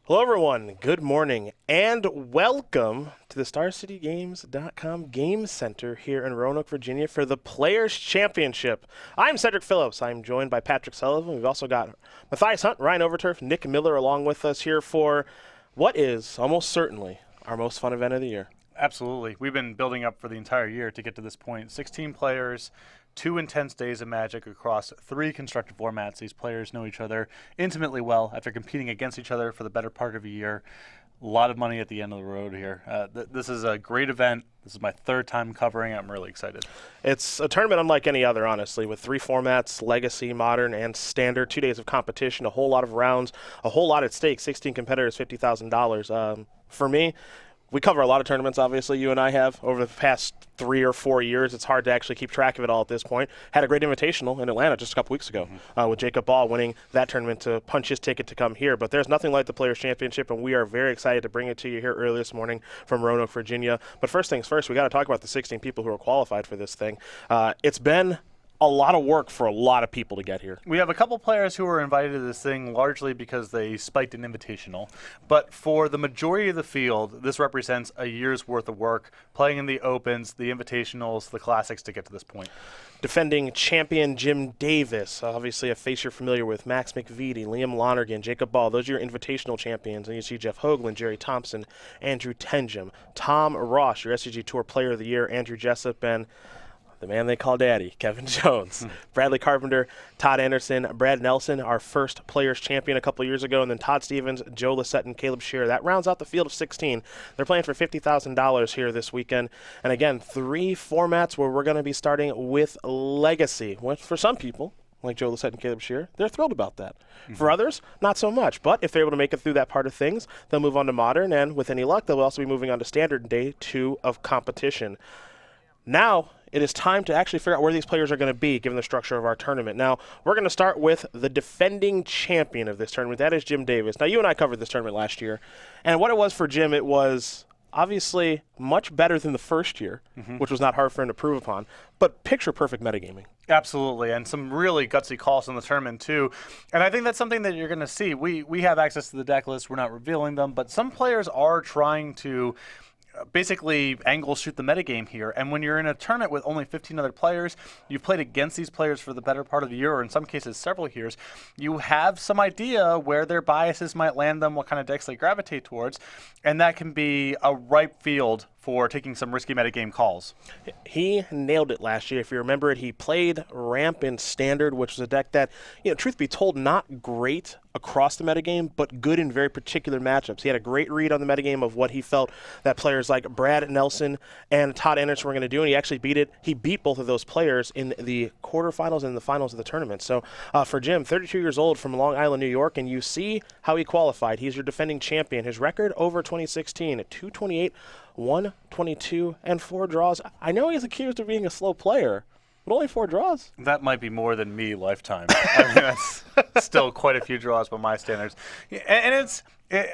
Hello, everyone. Good morning and welcome to the StarCityGames.com Game Center here in Roanoke, Virginia for the Players' Championship. I'm Cedric Phillips. I'm joined by Patrick Sullivan. We've also got Matthias Hunt, Ryan Overturf, Nick Miller along with us here for what is almost certainly our most fun event of the year. Absolutely. We've been building up for the entire year to get to this point. 16 players, 2 intense days of Magic across 3 constructed formats. These players know each other intimately well after competing against each other for the better part of a year. A lot of money at the end of the road here. This is a great event. This is my 3rd time covering it. I'm really excited. It's a tournament unlike any other, honestly, with 3 formats, Legacy, Modern, and Standard, 2 days of competition, a whole lot of rounds, a whole lot at stake, 16 competitors, $50,000. For me, we cover a lot of tournaments, obviously, you and I have, over the past 3 or 4 years. It's hard to actually keep track of it all at this point. Had a great invitational in Atlanta just a couple weeks ago with Jacob Ball winning that tournament to punch his ticket to come here. But there's nothing like the Players' Championship, and we are very excited to bring it to you here early this morning from Roanoke, Virginia. But first things first, we got to talk about the 16 people who are qualified for this thing. It's been a lot of work for a lot of people to get here. We have a couple players who were invited to this thing largely because they spiked an invitational. But for the majority of the field, this represents a year's worth of work, playing in the Opens, the Invitationals, the Classics to get to this point. Defending champion Jim Davis, obviously a face you're familiar with, Max McVitie, Liam Lonergan, Jacob Ball. Those are your invitational champions. And you see Jeff Hoagland, Jerry Thompson, Andrew Tenjum, Tom Ross, your SCG Tour Player of the Year, Andrew Jessup, and the man they call Daddy, Kevin Jones. Bradley Carpenter, Todd Anderson, Brad Nelson, our first Players Champion a couple years ago, and then Todd Stevens, Joe Lissette, and Caleb Shearer. That rounds out the field of 16. They're playing for $50,000 here this weekend. And again, 3 formats where we're going to be starting with Legacy. Which for some people, like Joe Lissette and Caleb Shearer, they're thrilled about that. For others, not so much. But if they're able to make it through that part of things, they'll move on to Modern, and with any luck, they'll also be moving on to Standard Day 2 of competition. Now, it is time to actually figure out where these players are going to be, given the structure of our tournament. Now, we're going to start with the defending champion of this tournament. That is Jim Davis. Now, you and I covered this tournament last year, and what it was for Jim, it was obviously much better than the first year, which was not hard for him to prove upon, but picture-perfect metagaming. Absolutely, and some really gutsy calls in the tournament, too. And I think that's something that you're going to see. We have access to the deck list. We're not revealing them, but some players are trying to basically angle shoot the metagame here. And when you're in a tournament with only 15 other players, you've played against these players for the better part of the year, or in some cases several years, you have some idea where their biases might land them, what kind of decks they gravitate towards, and that can be a ripe field for taking some risky metagame calls. He nailed it last year. If you remember it, he played Ramp in Standard, which was a deck that, truth be told, not great across the metagame, but good in very particular matchups. He had a great read on the metagame of what he felt that players like Brad Nelson and Todd Anderson were going to do, and he actually beat it. He beat both of those players in the quarterfinals and the finals of the tournament. So for Jim, 32 years old from Long Island, New York, and you see how he qualified. He's your defending champion. His record over 2016 at 228, 122, and 4 draws. I know he's accused of being a slow player, but only 4 draws. That might be more than me lifetime. I mean, that's still quite a few draws by my standards. And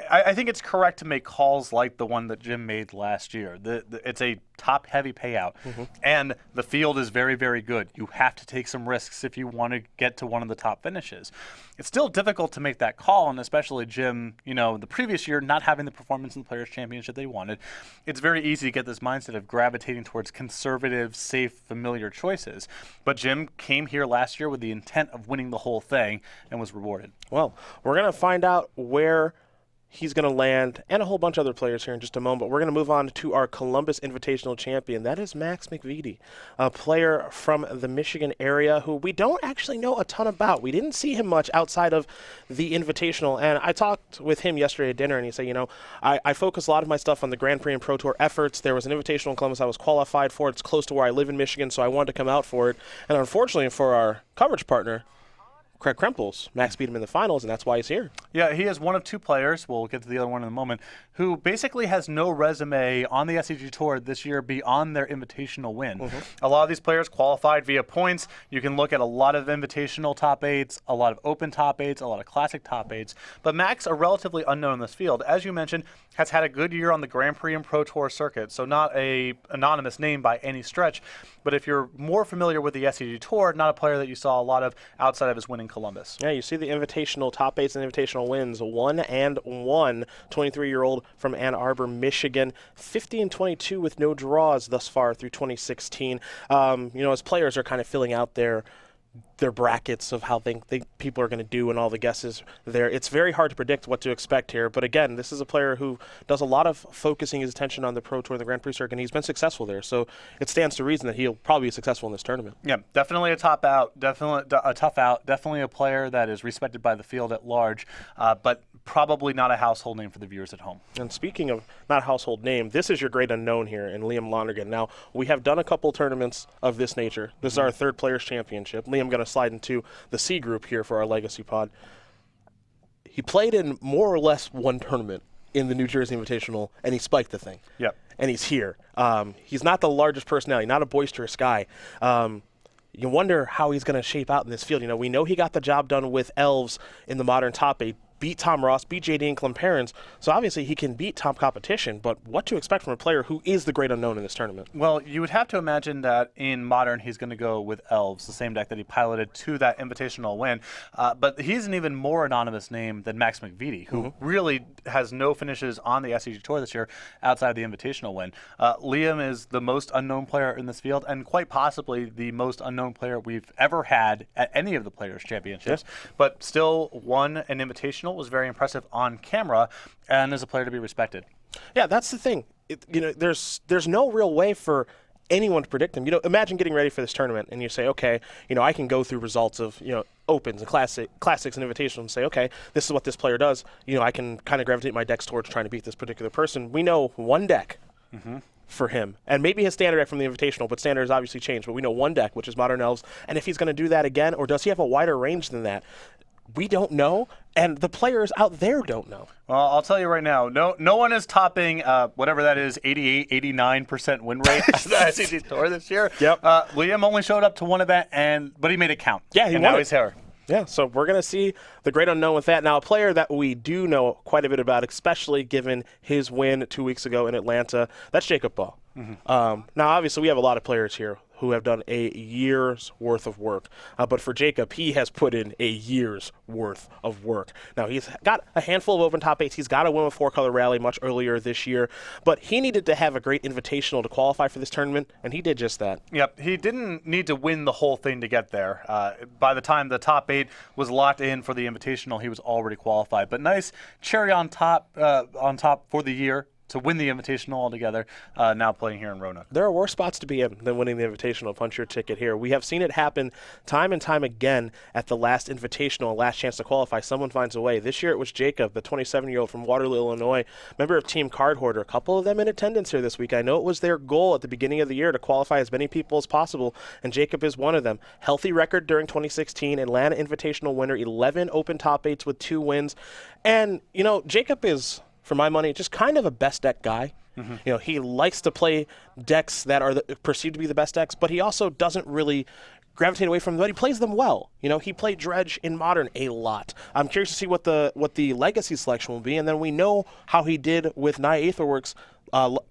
I think it's correct to make calls like the one that Jim made last year. It's a top-heavy payout, and the field is very, very good. You have to take some risks if you want to get to one of the top finishes. It's still difficult to make that call, and especially Jim, the previous year not having the performance in the Players' Championship they wanted. It's very easy to get this mindset of gravitating towards conservative, safe, familiar choices. But Jim came here last year with the intent of winning the whole thing and was rewarded. Well, we're going to find out where he's going to land, and a whole bunch of other players here in just a moment. But we're going to move on to our Columbus Invitational champion. That is Max McVitie, a player from the Michigan area who we don't actually know a ton about. We didn't see him much outside of the Invitational, and I talked with him yesterday at dinner, and he said, I focus a lot of my stuff on the Grand Prix and Pro Tour efforts. There was an Invitational in Columbus I was qualified for. It's close to where I live in Michigan, so I wanted to come out for it. And unfortunately for our coverage partner, Craig Krempels, Max beat him in the finals, and that's why he's here. Yeah, he is one of 2 players, we'll get to the other one in a moment, who basically has no resume on the SCG Tour this year beyond their invitational win. A lot of these players qualified via points. You can look at a lot of invitational top 8s, a lot of open top 8s, a lot of classic top 8s. But Max, a relatively unknown in this field, as you mentioned, has had a good year on the Grand Prix and Pro Tour circuit, so not a anonymous name by any stretch. But if you're more familiar with the SCG Tour, not a player that you saw a lot of outside of his winning Columbus. Yeah, you see the invitational top 8s and invitational wins. 1-1, 23-year-old from Ann Arbor, Michigan. 50-22 with no draws thus far through 2016. As players are kind of filling out their brackets of how they think people are going to do and all the guesses there. It's very hard to predict what to expect here. But again, this is a player who does a lot of focusing his attention on the Pro Tour and the Grand Prix circuit, and he's been successful there. So it stands to reason that he'll probably be successful in this tournament. Yeah, definitely a top out, definitely a tough out, definitely a player that is respected by the field at large, but probably not a household name for the viewers at home. And speaking of not a household name, this is your great unknown here in Liam Lonergan. Now, we have done a couple tournaments of this nature. This is our third Players' Championship. Liam going to slide into the C group here for our Legacy Pod. He played in more or less one tournament in the New Jersey Invitational, and he spiked the thing. Yep. And he's here. He's not the largest personality, not a boisterous guy. You wonder how he's going to shape out in this field. We know he got the job done with Elves in the Modern Top 8, beat Tom Ross, beat JD and Clem Perrins, so obviously he can beat top competition, but what to expect from a player who is the great unknown in this tournament? Well, you would have to imagine that in Modern he's going to go with Elves, the same deck that he piloted to that invitational win, but he's an even more anonymous name than Max McVitie, who really has no finishes on the SCG Tour this year outside of the invitational win. Liam is the most unknown player in this field, and quite possibly the most unknown player we've ever had at any of the Players' Championships, but still won an invitational, was very impressive on camera, and is a player to be respected. Yeah, that's the thing. There's no real way for anyone to predict him. Imagine getting ready for this tournament and you say, okay, I can go through results of, opens and classics and invitations and say, okay, this is what this player does. I can kind of gravitate my decks towards trying to beat this particular person. We know one deck for him, and maybe his standard deck from the invitational, but standard has obviously changed, but we know one deck, which is Modern Elves, and if he's going to do that again, or does he have a wider range than that? We don't know, and the players out there don't know. Well, I'll tell you right now, no one is topping whatever that is, 88, 89% win rate at the SCG Tour this year. Yep. Liam only showed up to one event, but he made it count. Yeah, he and won now it. He's here. Yeah, so we're going to see the great unknown with that. Now, a player that we do know quite a bit about, especially given his win 2 weeks ago in Atlanta, that's Jacob Ball. Now, obviously, we have a lot of players here who have done a year's worth of work. But for Jacob, he has put in a year's worth of work. Now, he's got a handful of open top 8s. He's got a win with 4-color rally much earlier this year. But he needed to have a great invitational to qualify for this tournament, and he did just that. Yep, he didn't need to win the whole thing to get there. By the time the top 8 was locked in for the invitational, he was already qualified. But nice cherry on top for the year to win the invitational altogether, now playing here in Roanoke. There are worse spots to be in than winning the invitational. Punch your ticket here. We have seen it happen time and time again at the last invitational, last chance to qualify. Someone finds a way. This year it was Jacob, the 27-year-old from Waterloo, Illinois, member of Team Card Hoarder. A couple of them in attendance here this week. I know it was their goal at the beginning of the year to qualify as many people as possible, and Jacob is one of them. Healthy record during 2016, Atlanta Invitational winner, 11 open top 8s with 2 wins. And, Jacob is, for my money, just kind of a best deck guy. He likes to play decks that are perceived to be the best decks, but he also doesn't really gravitate away from them, but he plays them well. He played Dredge in Modern a lot. I'm curious to see what the Legacy selection will be, and then we know how he did with Nia Aetherworks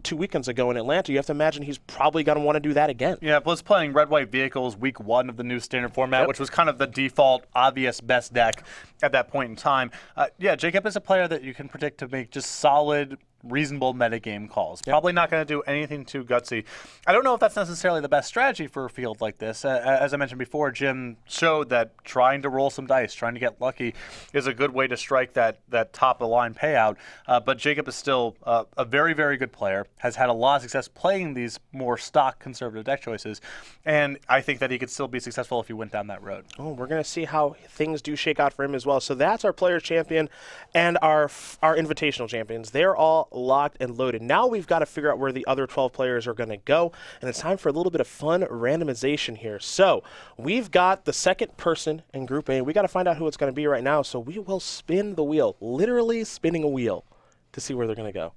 2 weekends ago in Atlanta. You have to imagine he's probably going to want to do that again. Yeah, plus playing red-white vehicles week 1 of the new standard format, which was kind of the default, obvious best deck at that point in time. Jacob is a player that you can predict to make just solid, reasonable metagame calls. Probably not going to do anything too gutsy. I don't know if that's necessarily the best strategy for a field like this. As I mentioned before, Jim showed that trying to roll some dice, trying to get lucky, is a good way to strike that top-of-the-line payout. But Jacob is still a very, very good player, has had a lot of success playing these more stock conservative deck choices, and I think that he could still be successful if he went down that road. Oh, we're going to see how things do shake out for him as well. So that's our Players' Champion and our Invitational Champions. They're all locked and loaded. Now we've got to figure out where the other 12 players are going to go, and it's time for a little bit of fun randomization here. So we've got the second person in Group A. We got to find out who it's going to be right now, so we will spin the wheel, literally spinning a wheel to see where they're going to go.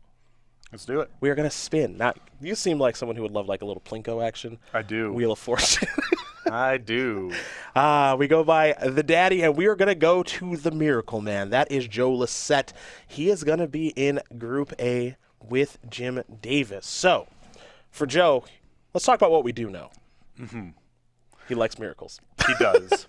Let's do it. We are going to spin. Now, you seem like someone who would love like a little Plinko action. I do. Wheel of Fortune. I do. We go by the daddy, and we are going to go to the Miracle Man. That is Joe Lissette. He is going to be in Group A with Jim Davis. So, for Joe, let's talk about what we do know. He likes miracles. He does.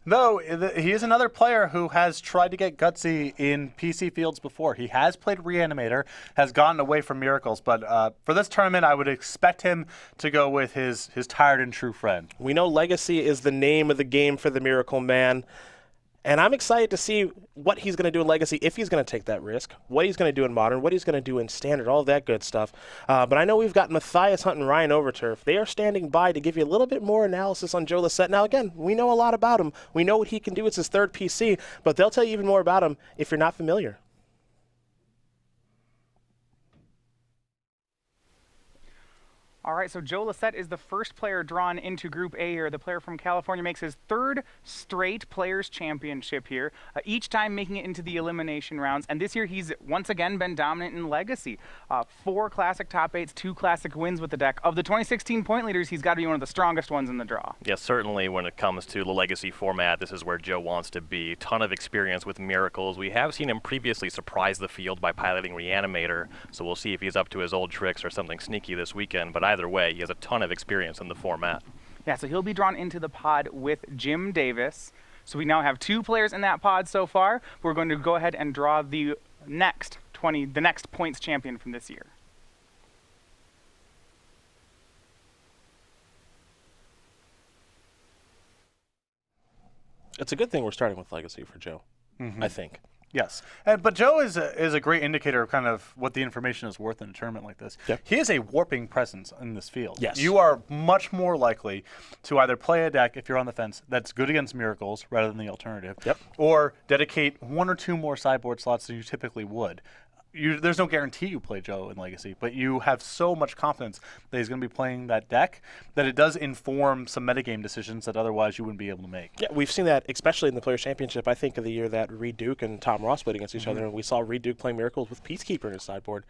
Though, he is another player who has tried to get gutsy in PC fields before. He has played Reanimator, has gotten away from miracles, but for this tournament, I would expect him to go with his tired and true friend. We know Legacy is the name of the game for the Miracle Man. And I'm excited to see what he's going to do in Legacy, if he's going to take that risk, what he's going to do in Modern, what he's going to do in Standard, all of that good stuff. But I know we've got Matthias Hunt and Ryan Overturf. They are standing by to give you a little bit more analysis on Joe Lissette. Now, again, we know a lot about him. We know what he can do. It's his third PC, but they'll tell you even more about him if you're not familiar. All right, so Joe Lissette is the first player drawn into Group A here. The player from California makes his third straight Players' Championship here, each time making it into the elimination rounds. And this year he's once again been dominant in Legacy. 4 Classic top 8s, 2 Classic wins with the deck. Of the 2016 point leaders, he's got to be one of the strongest ones in the draw. Yeah, certainly when it comes to the Legacy format, this is where Joe wants to be. Ton of experience with miracles. We have seen him previously surprise the field by piloting Reanimator, so we'll see if he's up to his old tricks or something sneaky this weekend. But either way, he has a ton of experience in the format. Yeah, so he'll be drawn into the pod with Jim Davis. So we now have 2 players in that pod so far. We're going to go ahead and draw the next points champion from this year. It's a good thing we're starting with Legacy for Joe, I think. Yes, but Joe is a great indicator of kind of what the information is worth in a tournament like this. Yep. He is a warping presence in this field. Yes. You are much more likely to either play a deck, if you're on the fence, that's good against miracles rather than the alternative, Yep. or dedicate 1 or 2 more sideboard slots than you typically would. There's no guarantee you play Joe in Legacy, but you have so much confidence that he's going to be playing that deck that it does inform some metagame decisions that otherwise you wouldn't be able to make. Yeah, we've seen that, especially in the Players' Championship. I think of the year that Reed Duke and Tom Ross played against each other, and we saw Reed Duke playing Miracles with Peacekeeper in his sideboard.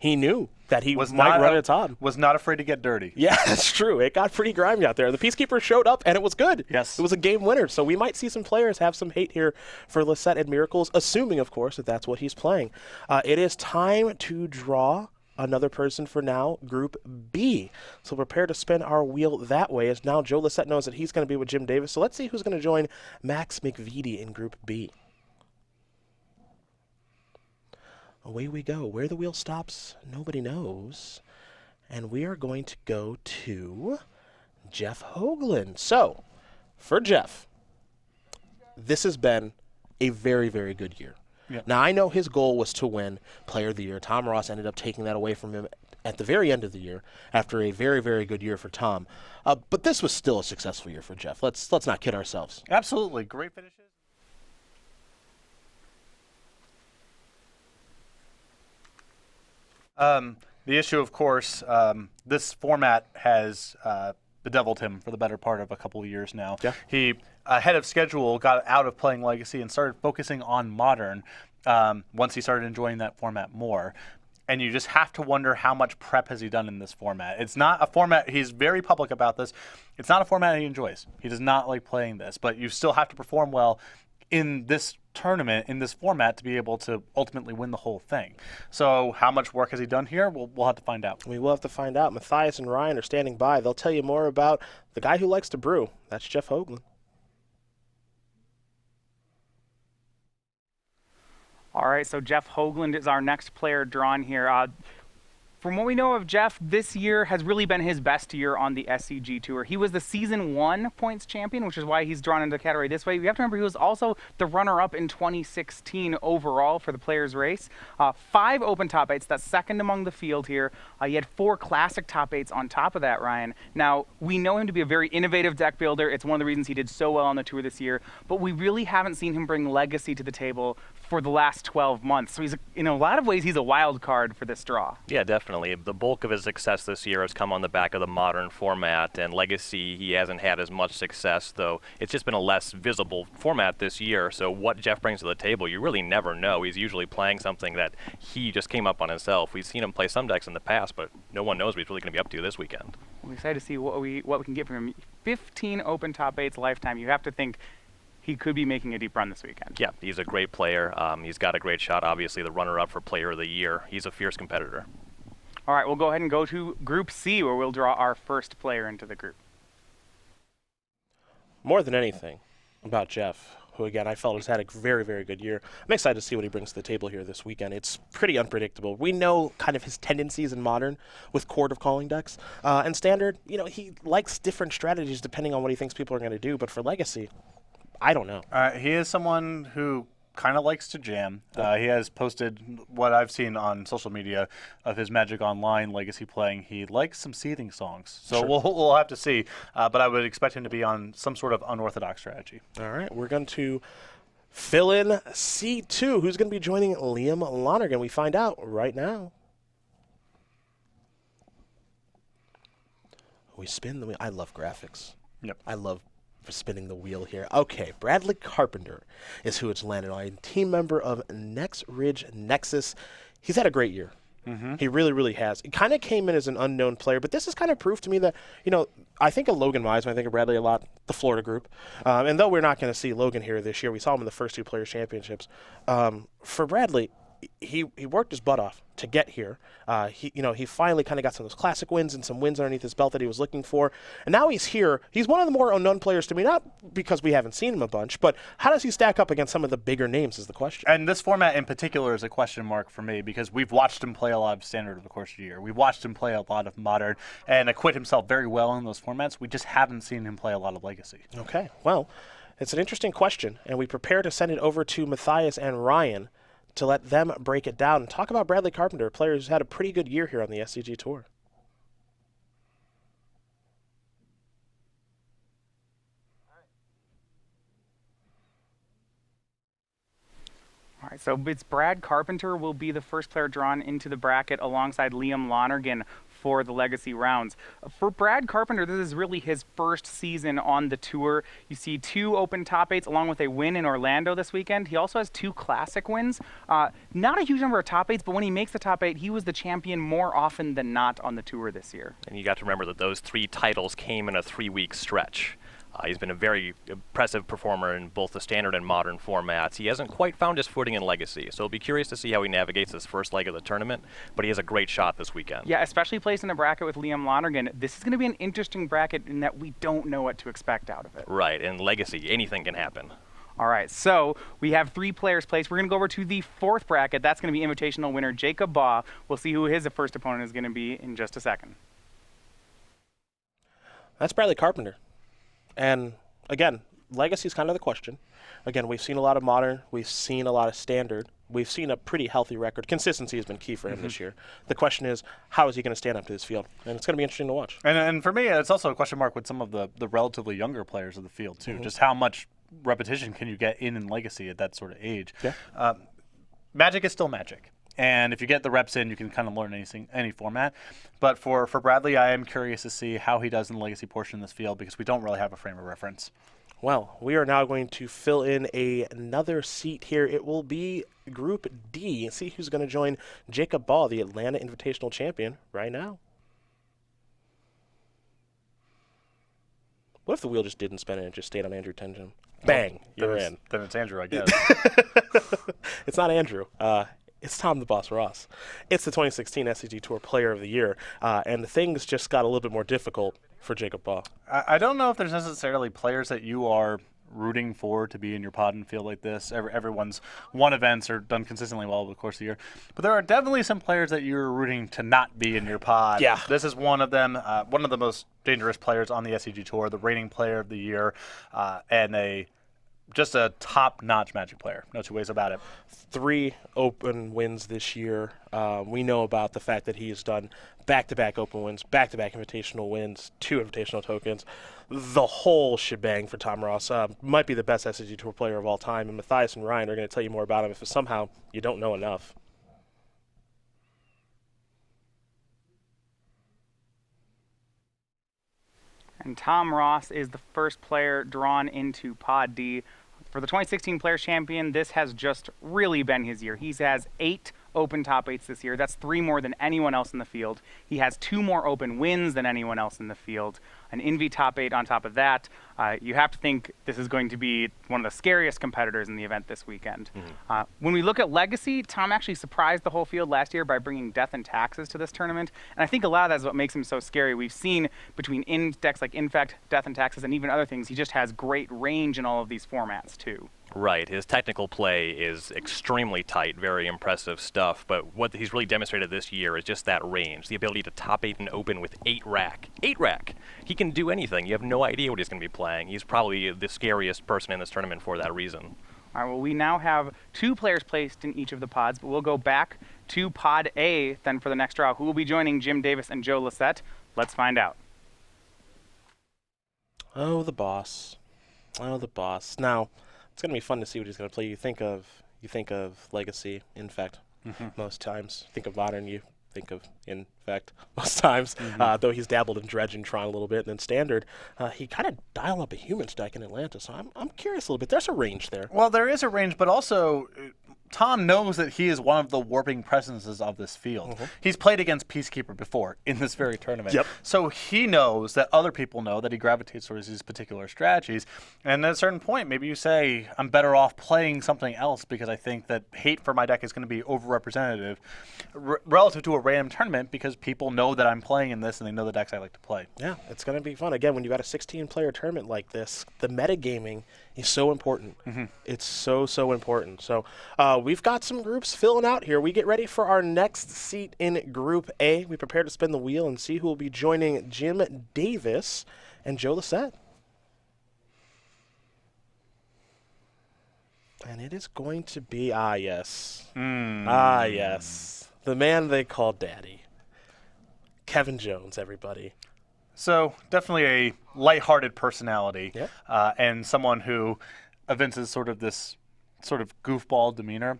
He knew that he might run at Tom. Was not afraid to get dirty. Yeah, that's true. It got pretty grimy out there. The Peacekeeper showed up, and it was good. Yes. It was a game winner. So we might see some players have some hate here for Lissette and Miracles, assuming, of course, that that's what he's playing. It is time to draw another person for now, Group B. So prepare to spin our wheel that way, as now Joe Lissette knows that he's going to be with Jim Davis. So let's see who's going to join Max McVitie in Group B. Away we go. Where the wheel stops, nobody knows. And we are going to go to Jeff Hoagland. So, for Jeff, this has been a very, very good year. Yep. Now, I know his goal was to win Player of the Year. Tom Ross ended up taking that away from him at the very end of the year after a very, very good year for Tom. But this was still a successful year for Jeff. Let's not kid ourselves. Absolutely. Great finishes. The issue, of course, this format has bedeviled him for the better part of a couple of years now. Yeah. He, ahead of schedule, got out of playing Legacy and started focusing on Modern once he started enjoying that format more. And you just have to wonder how much prep has he done in this format. It's not a format, he's very public about this, it's not a format he enjoys. He does not like playing this, but you still have to perform well in this tournament, in this format, to be able to ultimately win the whole thing. So how much work has he done here? We'll have to find out. We will have to find out. Matthias and Ryan are standing by. They'll tell you more about the guy who likes to brew. That's Jeff Hoagland. All right, so Jeff Hoagland is our next player drawn here. From what we know of Jeff, this year has really been his best year on the SCG Tour. He was the Season 1 points champion, which is why he's drawn into the category this way. You have to remember he was also the runner-up in 2016 overall for the Players' Race. 5 open top 8s, that's second among the field here. He had 4 classic top 8s on top of that, Ryan. Now, we know him to be a very innovative deck builder. It's one of the reasons he did so well on the tour this year, but we really haven't seen him bring Legacy to the table for the last 12 months. So he's, in a lot of ways, he's a wild card for this draw. Yeah, definitely. The bulk of his success this year has come on the back of the Modern format, and Legacy, he hasn't had as much success, though it's just been a less visible format this year. So what Jeff brings to the table, you really never know. He's usually playing something that he just came up on himself. We've seen him play some decks in the past, but no one knows what he's really going to be up to this weekend. We're excited to see what we can get from him. 15 open top 8s lifetime. You have to think he could be making a deep run this weekend. Yeah, he's a great player. He's got a great shot, obviously the runner-up for Player of the Year. He's a fierce competitor. All right, we'll go ahead and go to Group C, where we'll draw our first player into the group. more than anything about Jeff, who again I felt has had a very, very good year. I'm excited to see what he brings to the table here this weekend. It's pretty unpredictable. We know kind of his tendencies in Modern with Court of Calling decks. And Standard, he likes different strategies depending on what he thinks people are going to do. But for Legacy, I don't know. He is someone who kind of likes to jam. He has posted what I've seen on social media of his Magic Online Legacy playing. He likes some seething songs. So Sure. we'll have to see. But I would expect him to be on some sort of unorthodox strategy. All right, we're going to fill in C2. Who's going to be joining Liam Lonergan? We find out right now. We spin the wheel. I love graphics. Yep. I love spinning the wheel here. Okay, Bradley Carpenter is who it's landed on. A team member of Next Ridge Nexus. He's had a great year. He really, really has. He kind of came in as an unknown player, but this is kind of proof to me that, I think of Logan Wise when I think of Bradley a lot, the Florida group. And though we're not going to see Logan here this year, we saw him in the first 2 Players' Championships. For Bradley, he worked his butt off to get here. He finally kind of got some of those classic wins and some wins underneath his belt that he was looking for. And now he's here. He's one of the more unknown players to me, not because we haven't seen him a bunch, but how does he stack up against some of the bigger names is the question. And this format in particular is a question mark for me because we've watched him play a lot of Standard over the course of the year. We've watched him play a lot of Modern and acquit himself very well in those formats. We just haven't seen him play a lot of Legacy. Okay, well, it's an interesting question, and we prepare to send it over to Matthias and Ryan to let them break it down and talk about Bradley Carpenter, a player who's had a pretty good year here on the SCG Tour. All right, so it's Brad Carpenter will be the first player drawn into the bracket alongside Liam Lonergan for the Legacy rounds. For Brad Carpenter, this is really his first season on the tour. You see 2 open top 8s along with a win in Orlando this weekend. He also has 2 classic wins. Not a huge number of top 8s, but when he makes the top 8, he was the champion more often than not on the tour this year. And you got to remember that those 3 titles came in a 3-week stretch. He's been a very impressive performer in both the Standard and Modern formats. He hasn't quite found his footing in Legacy, so it'll be curious to see how he navigates this first leg of the tournament, but he has a great shot this weekend. Yeah, especially placed in a bracket with Liam Lonergan. This is going to be an interesting bracket in that we don't know what to expect out of it. Right, in Legacy, anything can happen. All right, so we have 3 players placed. We're going to go over to the 4th bracket. That's going to be Invitational winner Jacob Baugh. We'll see who his first opponent is going to be in just a second. That's Bradley Carpenter. And again, Legacy is kind of the question. Again, we've seen a lot of Modern. We've seen a lot of Standard. We've seen a pretty healthy record. Consistency has been key for him this year. The question is, how is he going to stand up to this field? And it's going to be interesting to watch. And for me, it's also a question mark with some of the relatively younger players of the field, too. Just how much repetition can you get in Legacy at that sort of age? Yeah. Magic is still Magic. And if you get the reps in, you can kind of learn any format. But for Bradley, I am curious to see how he does in the Legacy portion of this field because we don't really have a frame of reference. Well, we are now going to fill in another seat here. It will be Group D. See who's going to join Jacob Baugh, the Atlanta Invitational champion, right now. What if the wheel just didn't spin and it just stayed on Andrew Tenjum? Bang, you're in. Then it's Andrew, I guess. It's not Andrew. It's Tom the Boss Ross. It's the 2016 SCG Tour Player of the Year, and things just got a little bit more difficult for Jacob Baugh. I don't know if there's necessarily players that you are rooting for to be in your pod and field like this. Everyone's won events or done consistently well over the course of the year. But there are definitely some players that you're rooting to not be in your pod. Yeah. This is one of them, one of the most dangerous players on the SCG Tour, the reigning player of the year, and just a top-notch Magic player. No two ways about it. 3 open wins this year. We know about the fact that he has done back-to-back open wins, back-to-back invitational wins, 2 invitational tokens. The whole shebang for Tom Ross. Might be the best SCG Tour player of all time. And Matthias and Ryan are going to tell you more about him if somehow you don't know enough. And Tom Ross is the first player drawn into Pod D. For the 2016 Players Champion, this has just really been his year. He has 8 open top 8s this year. That's 3 more than anyone else in the field. He has 2 more open wins than anyone else in the field. An Invi top 8 on top of that. You have to think this is going to be one of the scariest competitors in the event this weekend. When we look at Legacy, Tom actually surprised the whole field last year by bringing Death and Taxes to this tournament. And I think a lot of that is what makes him so scary. We've seen between decks like Infect, Death and Taxes, and even other things, he just has great range in all of these formats too. Right. His technical play is extremely tight, very impressive stuff. But what he's really demonstrated this year is just that range, the ability to top 8 and open with 8 rack. 8 rack. He can do anything. You have no idea what he's going to be playing. He's probably the scariest person in this tournament for that reason. All right, well, we now have 2 players placed in each of the pods, but we'll go back to Pod A then for the next draw. Who will be joining Jim Davis and Joe Lissette? Let's find out. Oh, the boss. Oh, the boss. Now, it's going to be fun to see what he's going to play. You think of Legacy, Infect, most times. Think of Modern, you think of Infect most times. Though he's dabbled in Dredge and Tron a little bit, and then Standard, he kind of dialed up a Humans deck in Atlanta, so I'm curious a little bit. There's a range there. Well, there is a range, but also Tom knows that he is one of the warping presences of this field. He's played against Peacekeeper before in this very tournament. So he knows that other people know that he gravitates towards these particular strategies. And at a certain point, maybe you say, I'm better off playing something else because I think that hate for my deck is going to be overrepresentative relative to a random tournament because people know that I'm playing in this and they know the decks I like to play. Yeah, it's going to be fun. Again, when you got a 16-player tournament like this, the metagaming is so important. It's so important. So we've got some groups filling out here. We get ready for our next seat in Group A. We prepare to spin the wheel and see who will be joining Jim Davis and Joe Lissette. And it is going to be, yes. Yes. The man they call Daddy. Kevin Jones, everybody. So definitely a lighthearted personality and someone who evinces sort of this sort of goofball demeanor.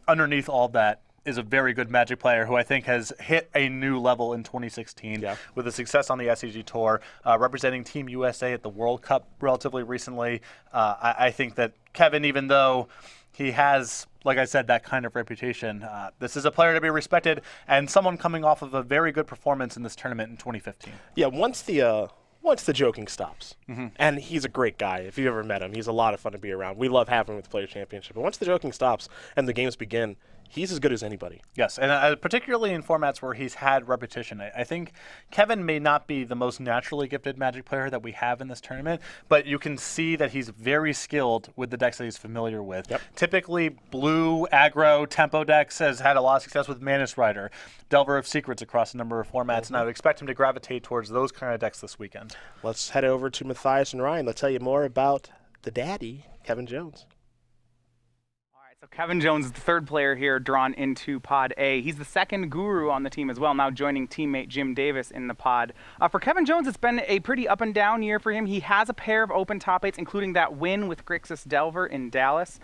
Underneath all that is a very good Magic player who I think has hit a new level in 2016 with a success on the SCG Tour, representing Team USA at the World Cup relatively recently. I think that Kevin, even though he has, like I said, that kind of reputation, this is a player to be respected and someone coming off of a very good performance in this tournament in 2015. Yeah, once the joking stops, and he's a great guy. If you ever met him, he's a lot of fun to be around. We love having him with the Players Championship. But once the joking stops and the games begin, he's as good as anybody. Yes, and particularly in formats where he's had repetition. I think Kevin may not be the most naturally gifted Magic player that we have in this tournament, but you can see that he's very skilled with the decks that he's familiar with. Typically, blue, aggro, tempo decks has had a lot of success with Manus Rider, Delver of Secrets across a number of formats, and I would expect him to gravitate towards those kind of decks this weekend. Let's head over to Matthias and Ryan. They'll tell you more about the daddy, Kevin Jones. So Kevin Jones is the 3rd player here drawn into Pod A. He's the 2nd guru on the team as well, now joining teammate Jim Davis in the pod. For Kevin Jones, it's been a pretty up and down year for him. He has a pair of open top 8s, including that win with Grixis Delver in Dallas.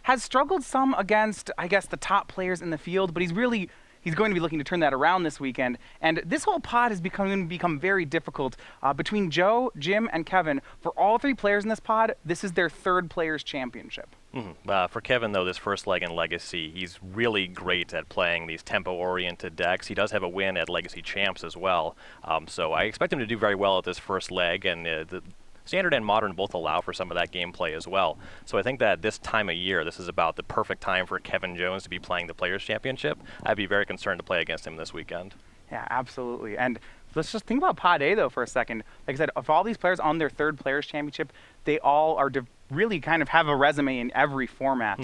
Has struggled some against, I guess, the top players in the field, but he's going to be looking to turn that around this weekend. And this whole pod has become very difficult. Between Joe, Jim, and Kevin, for all 3 players in this pod, this is their 3rd Players' Championship. For Kevin, though, this first leg in Legacy, he's really great at playing these tempo-oriented decks. He does have a win at Legacy Champs as well. So I expect him to do very well at this first leg, and the Standard and Modern both allow for some of that gameplay as well. So I think that this time of year, this is about the perfect time for Kevin Jones to be playing the Players' Championship. I'd be very concerned to play against him this weekend. Yeah, absolutely. And let's just think about Pod A, though, for a second. Like I said, of all these players on their 3rd Players' Championship, they all are really kind of have a resume in every format.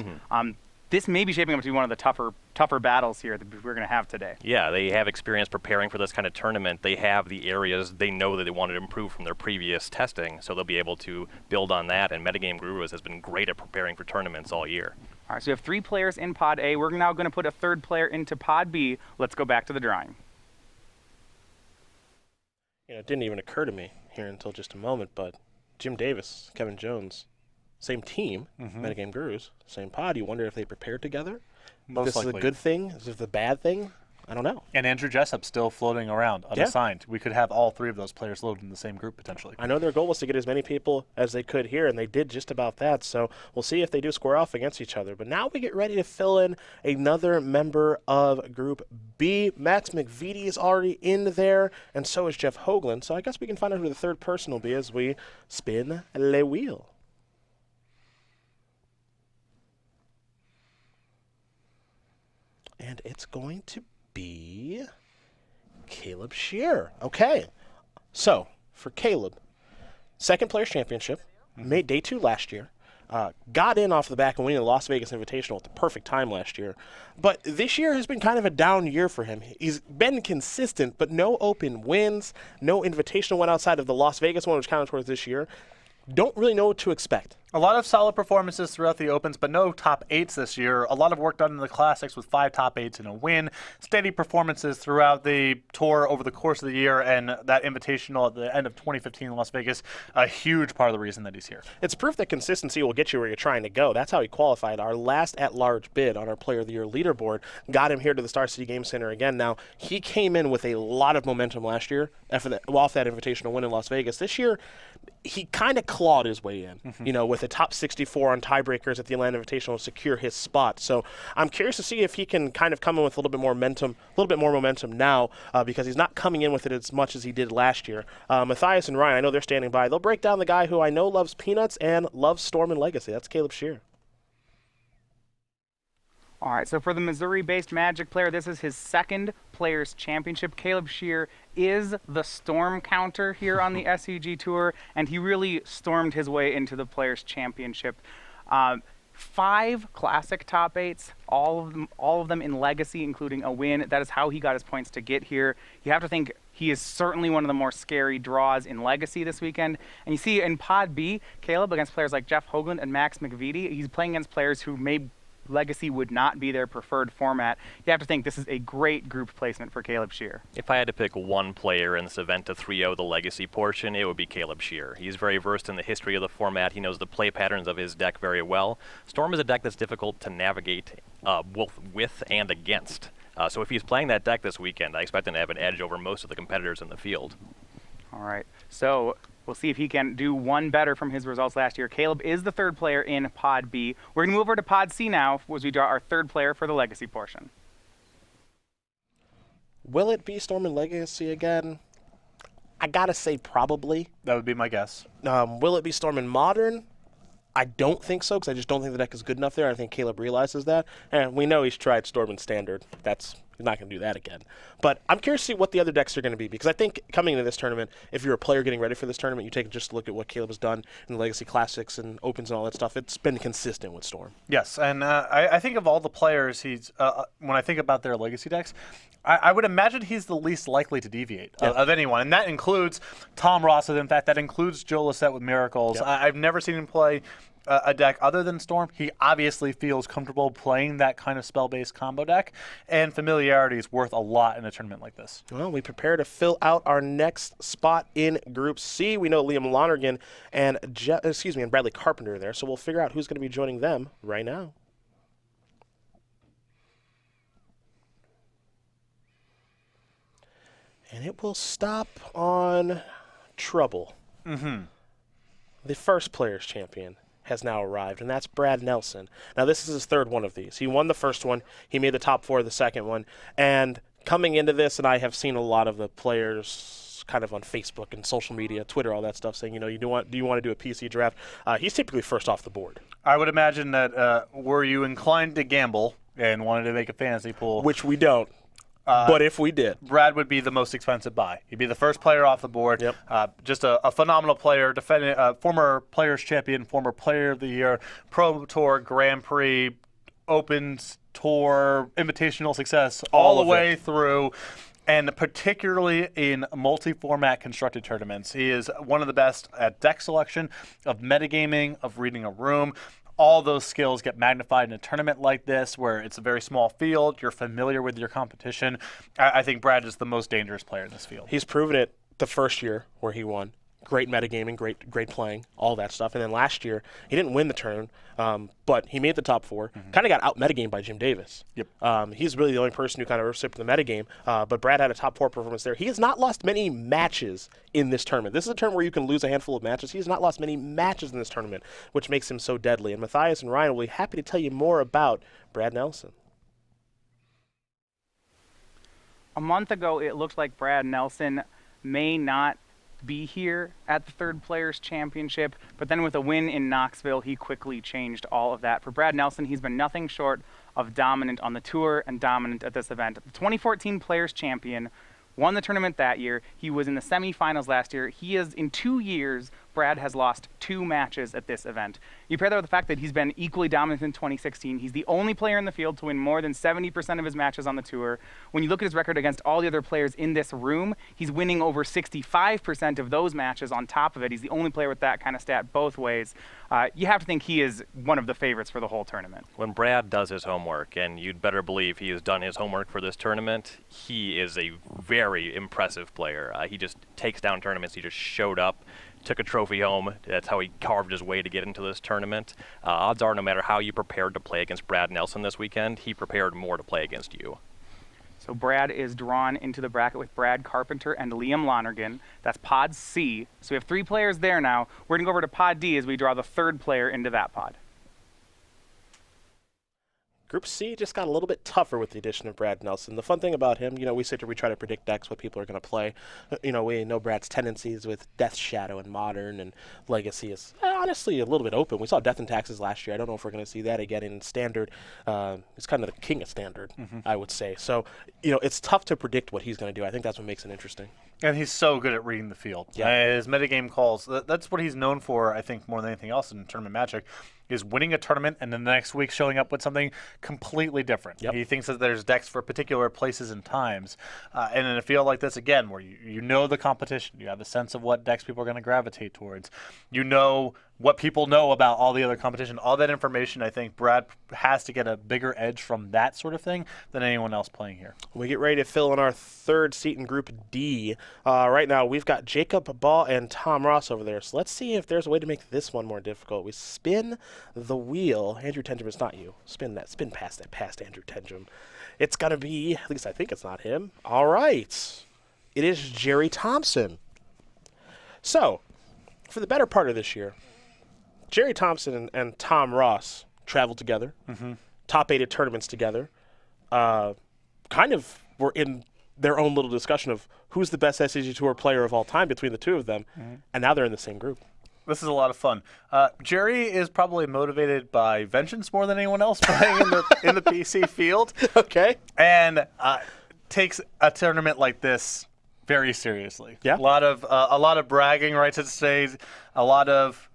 This may be shaping up to be one of the tougher battles here that we're going to have today. Yeah, they have experience preparing for this kind of tournament. They have the areas they know that they wanted to improve from their previous testing, so they'll be able to build on that. And Metagame Gurus has been great at preparing for tournaments all year. All right, so we have 3 players in Pod A. We're now going to put a 3rd player into Pod B. Let's go back to the drawing. It didn't even occur to me here until just a moment, but Jim Davis, Kevin Jones, same team, Metagame Gurus, same pod. You wonder if they prepared together? Most this likely. Is a good thing? Is this a bad thing? I don't know. And Andrew Jessup still floating around, unassigned. We could have all three of those players loaded in the same group potentially. I know their goal was to get as many people as they could here, and they did just about that. So we'll see if they do square off against each other. But now we get ready to fill in another member of Group B. Max McVitie is already in there, and so is Jeff Hoagland. So I guess we can find out who the third person will be as we spin le wheel. And it's going to be Caleb Shearer. Okay. So, for Caleb, second Players Championship, made day 2 last year. Got in off the back and winning the Las Vegas Invitational at the perfect time last year. But this year has been kind of a down year for him. He's been consistent, but no open wins, no Invitational one outside of the Las Vegas one, which counted towards this year. Don't really know what to expect. A lot of solid performances throughout the Opens, but no top 8s this year. A lot of work done in the Classics with 5 top 8s and a win. Steady performances throughout the tour over the course of the year, and that Invitational at the end of 2015 in Las Vegas, a huge part of the reason that he's here. It's proof that consistency will get you where you're trying to go. That's how he qualified. Our last at-large bid on our Player of the Year leaderboard got him here to the Star City Game Center again. Now, he came in with a lot of momentum last year off that Invitational win in Las Vegas. This year, he kind of clawed his way in, with a top 64 on tiebreakers at the Atlanta Invitational to secure his spot. So I'm curious to see if he can kind of come in with a little bit more momentum now, because he's not coming in with it as much as he did last year. Matthias and Ryan, I know they're standing by. They'll break down the guy who I know loves peanuts and loves Storm and Legacy. That's Caleb Shearer. All right, so for the Missouri-based Magic player, this is his second Players Championship. Caleb Shearer is the storm counter here on the SCG Tour, and he really stormed his way into the Players Championship. 5 Classic top 8s, all of them in Legacy, including a win. That is how he got his points to get here. You have to think he is certainly one of the more scary draws in Legacy this weekend. And you see in Pod B, Caleb against players like Jeff Hoagland and Max McVitie, he's playing against players who Legacy would not be their preferred format. You have to think this is a great group placement for Caleb Shearer. If I had to pick one player in this event to 3-0 the Legacy portion, it would be Caleb Shearer. He's very versed in the history of the format. He knows the play patterns of his deck very well. Storm is a deck that's difficult to navigate with and against. So if he's playing that deck this weekend, I expect him to have an edge over most of the competitors in the field. All right, so we'll see if he can do one better from his results last year. Caleb is the third player in Pod B. We're going to move over to Pod C now as we draw our third player for the Legacy portion. Will it be Storm and Legacy again? I got to say probably. That would be my guess. Will it be Storm and Modern? I don't think so, because I just don't think the deck is good enough there. I think Caleb realizes that. And we know he's tried Storm and Standard. He's not going to do that again. But I'm curious to see what the other decks are going to be, because I think coming into this tournament, if you're a player getting ready for this tournament, you take just a look at what Caleb has done in the Legacy Classics and Opens and all that stuff. It's been consistent with Storm. Yes, and I think of all the players when I think about their Legacy decks, I would imagine he's the least likely to deviate of anyone, and that includes Tom Ross. In fact, that includes Joe Lissette with Miracles. Yep. I've never seen him play a deck other than Storm. He obviously feels comfortable playing that kind of spell-based combo deck, and familiarity is worth a lot in a tournament like this. Well, we prepare to fill out our next spot in Group C. We know Liam Lonergan and Bradley Carpenter are there, so we'll figure out who's going to be joining them right now. And it will stop on Trouble. The first Players Champion has now arrived, and that's Brad Nelson. Now, this is his third one of these. He won the first one. He made the top 4 of the second one. And coming into this, and I have seen a lot of the players kind of on Facebook and social media, Twitter, all that stuff, saying, do you want to do a PC draft? He's typically first off the board. I would imagine that were you inclined to gamble and wanted to make a fantasy pool, Which we don't. But if we did, Brad would be the most expensive buy. He'd be the first player off the board. Yep. Just a phenomenal player, former Players Champion, former Player of the Year, Pro Tour, Grand Prix, Opens, Tour, Invitational success, all the way through. And particularly in multi-format constructed tournaments. He is one of the best at deck selection, of metagaming, of reading a room. All those skills get magnified in a tournament like this where it's a very small field. You're familiar with your competition. I think Brad is the most dangerous player in this field. He's proven it the first year where he won. great metagaming, great playing, all that stuff. And then last year, he didn't win the turn, but he made the top 4. Kind of got out metagamed by Jim Davis. Yep. He's really the only person who kind of usurped the metagame. But Brad had a top 4 performance there. He has not lost many matches in this tournament. This is a tournament where you can lose a handful of matches. He has not lost many matches in this tournament, which makes him so deadly. And Matthias and Ryan will be happy to tell you more about Brad Nelson. A month ago, it looked like Brad Nelson may not be here at the Third Players Championship, but then with a win in Knoxville, he quickly changed all of that. For Brad Nelson, he's been nothing short of dominant on the tour and dominant at this event. The 2014 Players Champion, won the tournament that year. He was in the semifinals last year. He is, in 2 years, Brad has lost 2 matches at this event. You pair that with the fact that he's been equally dominant in 2016. He's the only player in the field to win more than 70% of his matches on the tour. When you look at his record against all the other players in this room, he's winning over 65% of those matches on top of it. He's the only player with that kind of stat both ways. You have to think he is one of the favorites for the whole tournament. When Brad does his homework, and you'd better believe he has done his homework for this tournament, he is a very impressive player. He just takes down tournaments. He just showed up, took a trophy home. That's how he carved his way to get into this tournament. Odds are, no matter how you prepared to play against Brad Nelson this weekend, he prepared more to play against you. So Brad is drawn into the bracket with Brad Carpenter and Liam Lonergan. That's Pod C. So we have 3 players there now. We're going to go over to Pod D as we draw the 3rd player into that pod. Group C just got a little bit tougher with the addition of Brad Nelson. The fun thing about him, we sit here, we try to predict decks, what people are going to play. We know Brad's tendencies with Death Shadow and Modern, and Legacy is honestly a little bit open. We saw Death and Taxes last year. I don't know if we're going to see that again in Standard. He's kind of the king of Standard, I would say. So, it's tough to predict what he's going to do. I think that's what makes it interesting. And he's so good at reading the field. Yeah. His metagame calls, that's what he's known for, I think, more than anything else in tournament magic, is winning a tournament and then the next week showing up with something completely different. Yep. He thinks that there's decks for particular places and times. And in a field like this, again, where you know the competition, you have a sense of what decks people are going to gravitate towards, you know what people know about all the other competition, all that information, I think Brad has to get a bigger edge from that sort of thing than anyone else playing here. We get ready to fill in our 3rd seat in Group D. Right now, we've got Jacob Ball and Tom Ross over there. So let's see if there's a way to make this one more difficult. We spin the wheel. Andrew Tenjum, it's not you. Spin past Andrew Tenjum. It's going to be, at least I think it's not him. All right. It is Jerry Thompson. So, for the better part of this year, Jerry Thompson and Tom Ross traveled together, top 8 at tournaments together, kind of were in their own little discussion of who's the best SCG Tour player of all time between the 2 of them, and now they're in the same group. This is a lot of fun. Jerry is probably motivated by vengeance more than anyone else playing in the PC field. Okay. And takes a tournament like this very seriously. Yeah. A lot of bragging rights at stake, a lot of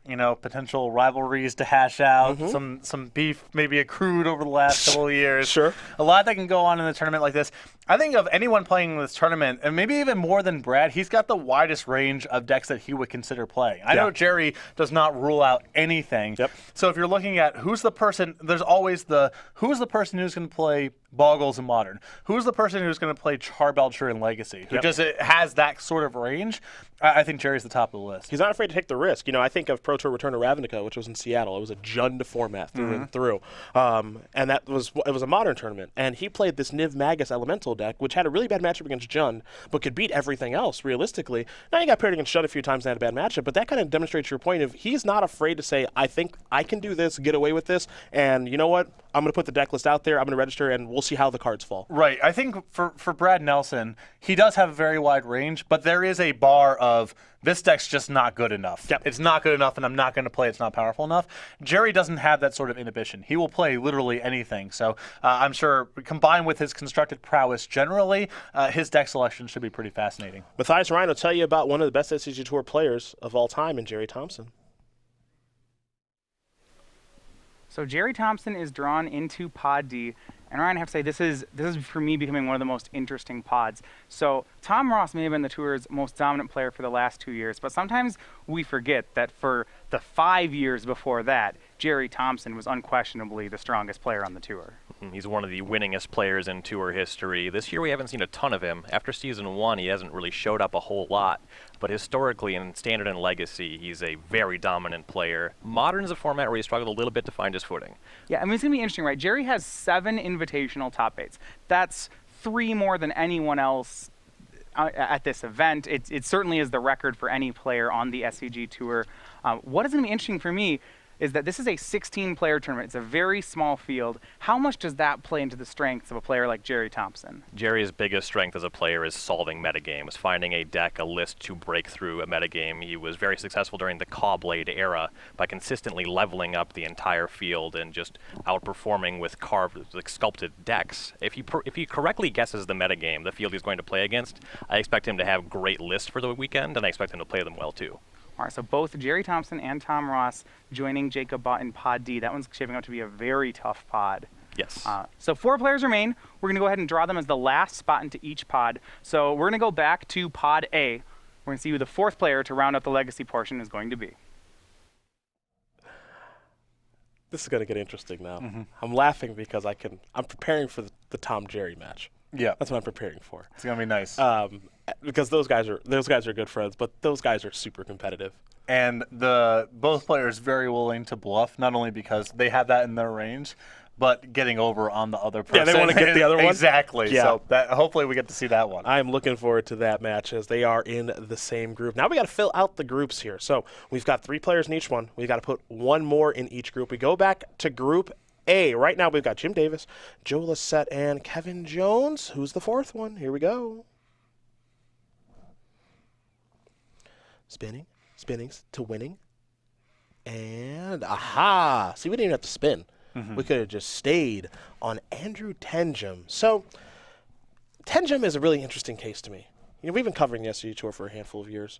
potential rivalries to hash out, some beef maybe accrued over the last couple of years. Sure. A lot that can go on in a tournament like this. I think of anyone playing this tournament, and maybe even more than Brad, he's got the widest range of decks that he would consider playing. I know Jerry does not rule out anything. Yep. So if you're looking at who's the person, there's always who's the person who's going to play Boggles in Modern? Who's the person who's going to play Charbelcher in Legacy? Who just has that sort of range? I think Jerry's the top of the list. He's not afraid to take the risk. I think of Pro Tour Return to Ravnica, which was in Seattle. It was a Jund format through and through. And it was a Modern tournament. And he played this Niv Magus Elemental deck, which had a really bad matchup against Jund, but could beat everything else, realistically. Now, he got paired against Jund a few times and had a bad matchup, but that kind of demonstrates your point of he's not afraid to say, I think I can do this, get away with this, and you know what? I'm going to put the deck list out there, I'm going to register, and we'll see how the cards fall. Right. I think for Brad Nelson, he does have a very wide range, but there is a bar of this deck's just not good enough. Yep. It's not good enough, and I'm not going to play. It's not powerful enough. Jerry doesn't have that sort of inhibition. He will play literally anything. So I'm sure, combined with his constructed prowess generally, his deck selection should be pretty fascinating. Matthias Ryan will tell you about one of the best SCG Tour players of all time in Jerry Thompson. So Jerry Thompson is drawn into Pod D, and Ryan, I have to say this is for me becoming one of the most interesting pods. So Tom Ross may have been the tour's most dominant player for the last 2 years, but sometimes we forget that for the 5 years before that, Jerry Thompson was unquestionably the strongest player on the tour. He's one of the winningest players in tour history. This year we haven't seen a ton of him. After season 1, he hasn't really showed up a whole lot. But historically, in Standard and Legacy, he's a very dominant player. Modern is a format where he struggled a little bit to find his footing. Yeah, I mean, it's going to be interesting, right? Jerry has 7 invitational top 8s. That's 3 more than anyone else at this event. It certainly is the record for any player on the SCG Tour. What is going to be interesting for me is that this is a 16-player tournament. It's a very small field. How much does that play into the strengths of a player like Jerry Thompson? Jerry's biggest strength as a player is solving metagames, finding a deck, a list to break through a metagame. He was very successful during the Cawblade era by consistently leveling up the entire field and just outperforming with carved, like sculpted decks. If he correctly guesses the metagame, the field he's going to play against, I expect him to have great lists for the weekend, and I expect him to play them well too. All right, so both Jerry Thompson and Tom Ross joining Jacob Butt in Pod D. That one's shaping up to be a very tough pod. Yes. So 4 players remain. We're going to go ahead and draw them as the last spot into each pod. So we're going to go back to Pod A. We're going to see who the 4th player to round out the legacy portion is going to be. This is going to get interesting now. I'm laughing because I'm preparing for the Tom Jerry match. Yeah, That's what I'm preparing for. it's gonna be nice. Because those guys are good friends, but those guys are super competitive. And both players very willing to bluff, not only because they have that in their range, but getting over on the other person. Yeah, they wanna get the other one? Exactly. Yeah. So hopefully we get to see that one. I'm looking forward to that match as they are in the same group. Now we got to fill out the groups here. So we've got 3 players in each one. We got to put 1 more in each group. We go back to Group A. Right now we've got Jim Davis, Joe Lissette, and Kevin Jones. Who's the 4th one? Here we go. Spinning to winning. And aha! See, we didn't even have to spin. We could have just stayed on Andrew Tenjum. So Tenjum is a really interesting case to me. You know, we've been covering the SCG Tour for a handful of years,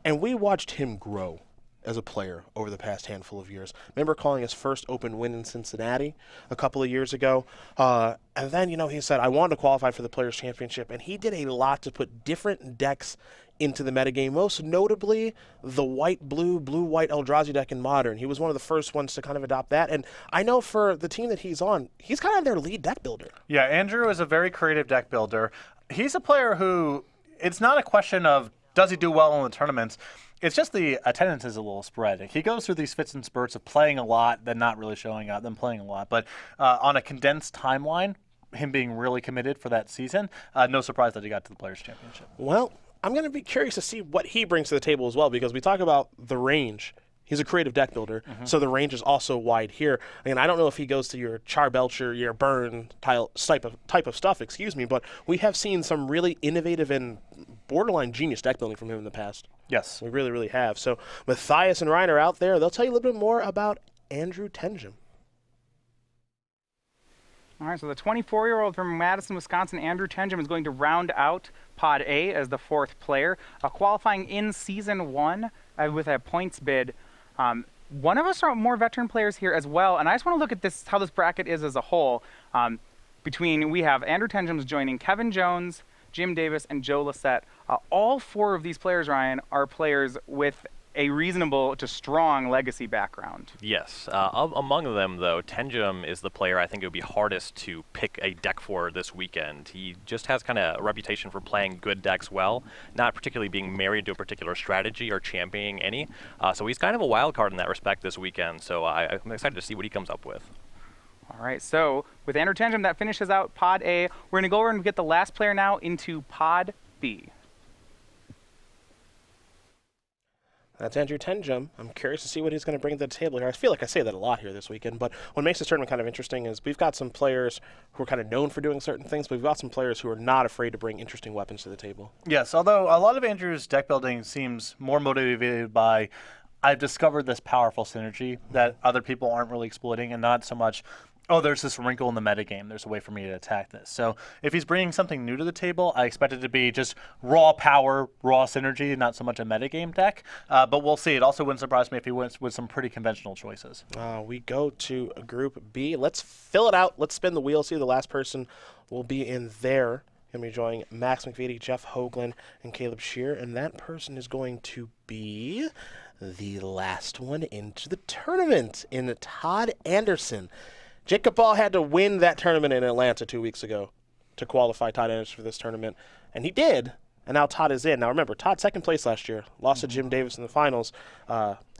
and we watched him grow as a player over the past handful of years. Remember calling his first open win in Cincinnati a couple of years ago? And then, he said, I wanted to qualify for the Players' Championship, and he did a lot to put different decks into the metagame, most notably the white-blue, blue-white Eldrazi deck in Modern. He was one of the first ones to kind of adopt that, and I know for the team that he's on, he's kind of their lead deck builder. Yeah, Andrew is a very creative deck builder. He's a player who, it's not a question of does he do well in the tournaments, it's just the attendance is a little sporadic. He goes through these fits and spurts of playing a lot, then not really showing up, then playing a lot. But on a condensed timeline, him being really committed for that season, no surprise that he got to the Players' Championship. Well, I'm going to be curious to see what he brings to the table as well, because we talk about the range. He's a creative deck builder, so the range is also wide here. And I don't know if he goes to your Char Belcher, your Burn type of stuff, but we have seen some really innovative and borderline genius deck building from him in the past. Yes. We really, really have. So Matthias and Ryan are out there. They'll tell you a little bit more about Andrew Tenjum. All right, so the 24-year-old from Madison, Wisconsin, Andrew Tenjum, is going to round out Pod A as the 4th player, qualifying in Season 1 with a points bid. One of us are more veteran players here as well, and I just want to look at this, how this bracket is as a whole. We have Andrew Tenjum's joining Kevin Jones, Jim Davis, and Joe Lissette. All 4 of these players, Ryan, are players with a reasonable to strong legacy background. Yes. Among them, though, Tenjum is the player I think it would be hardest to pick a deck for this weekend. He just has kind of a reputation for playing good decks well, not particularly being married to a particular strategy or championing any. So he's kind of a wild card in that respect this weekend. So I'm excited to see what he comes up with. All right, so with Andrew Tenjum, that finishes out Pod A. We're going to go over and get the last player now into Pod B. That's Andrew Tenjum. I'm curious to see what he's going to bring to the table here. I feel like I say that a lot here this weekend, but what makes this tournament kind of interesting is we've got some players who are kind of known for doing certain things, but we've got some players who are not afraid to bring interesting weapons to the table. Yes, although a lot of Andrew's deck building seems more motivated by I've discovered this powerful synergy that other people aren't really exploiting, and not so much, oh, there's this wrinkle in the metagame. There's a way for me to attack this. So if he's bringing something new to the table, I expect it to be just raw power, raw synergy, not so much a metagame deck. But we'll see. It also wouldn't surprise me if he went with some pretty conventional choices. We go to Group B. Let's fill it out. Let's spin the wheel. See who the last person will be in there. Going to be joining Max McVitie, Jeff Hoagland, and Caleb Shear. And that person is going to be the last one into the tournament in Todd Anderson. Jacob Ball had to win that tournament in Atlanta 2 weeks ago to qualify Todd Anderson for this tournament, and he did. And now Todd is in. Now remember, Todd second place last year, lost to Jim Davis in the finals.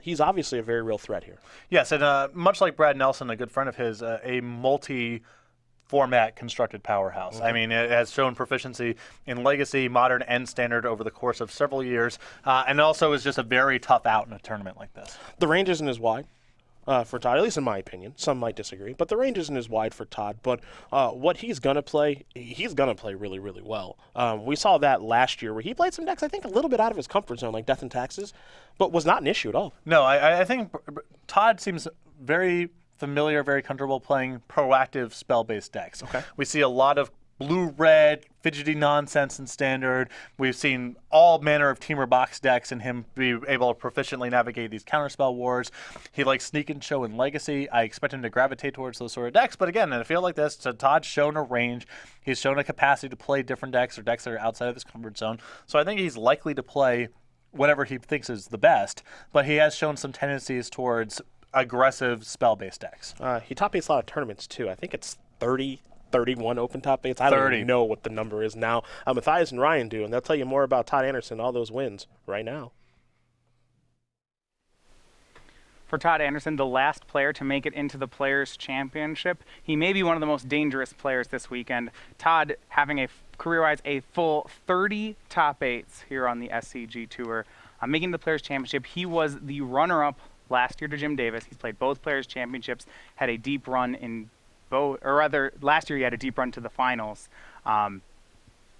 He's obviously a very real threat here. Yes, and much like Brad Nelson, a good friend of his, a multi-format constructed powerhouse. I mean, it has shown proficiency in Legacy, Modern, and Standard over the course of several years, and also is just a very tough out in a tournament like this. The range isn't as wide for Todd, at least in my opinion. Some might disagree, but the range isn't as wide for Todd. But what he's going to play really, really well. We saw that last year where he played some decks, I think, a little bit out of his comfort zone, like Death and Taxes, but was not an issue at all. No, I think Todd seems very familiar, very comfortable playing proactive spell-based decks. Okay. We see a lot of blue-red, fidgety nonsense in Standard. We've seen all manner of Teamer box decks and him be able to proficiently navigate these counterspell wars. He likes Sneak and Show in Legacy. I expect him to gravitate towards those sort of decks. But again, in a field like this, so Todd's shown a range. He's shown a capacity to play different decks or decks that are outside of his comfort zone. So I think he's likely to play whatever he thinks is the best. But he has shown some tendencies towards aggressive spell-based decks. He top eights a lot of tournaments, too. I think it's 31 open top eights. I don't even know what the number is now. Matthias and Ryan do, and they'll tell you more about Todd Anderson, all those wins right now. For Todd Anderson, the last player to make it into the Players' Championship, he may be one of the most dangerous players this weekend. Todd having career-wise a full 30 top eights here on the SCG Tour. Making the Players' Championship, he was the runner-up last year to Jim Davis. He's played both Players' Championships, had a deep run in both, or rather, last year he had a deep run to the finals.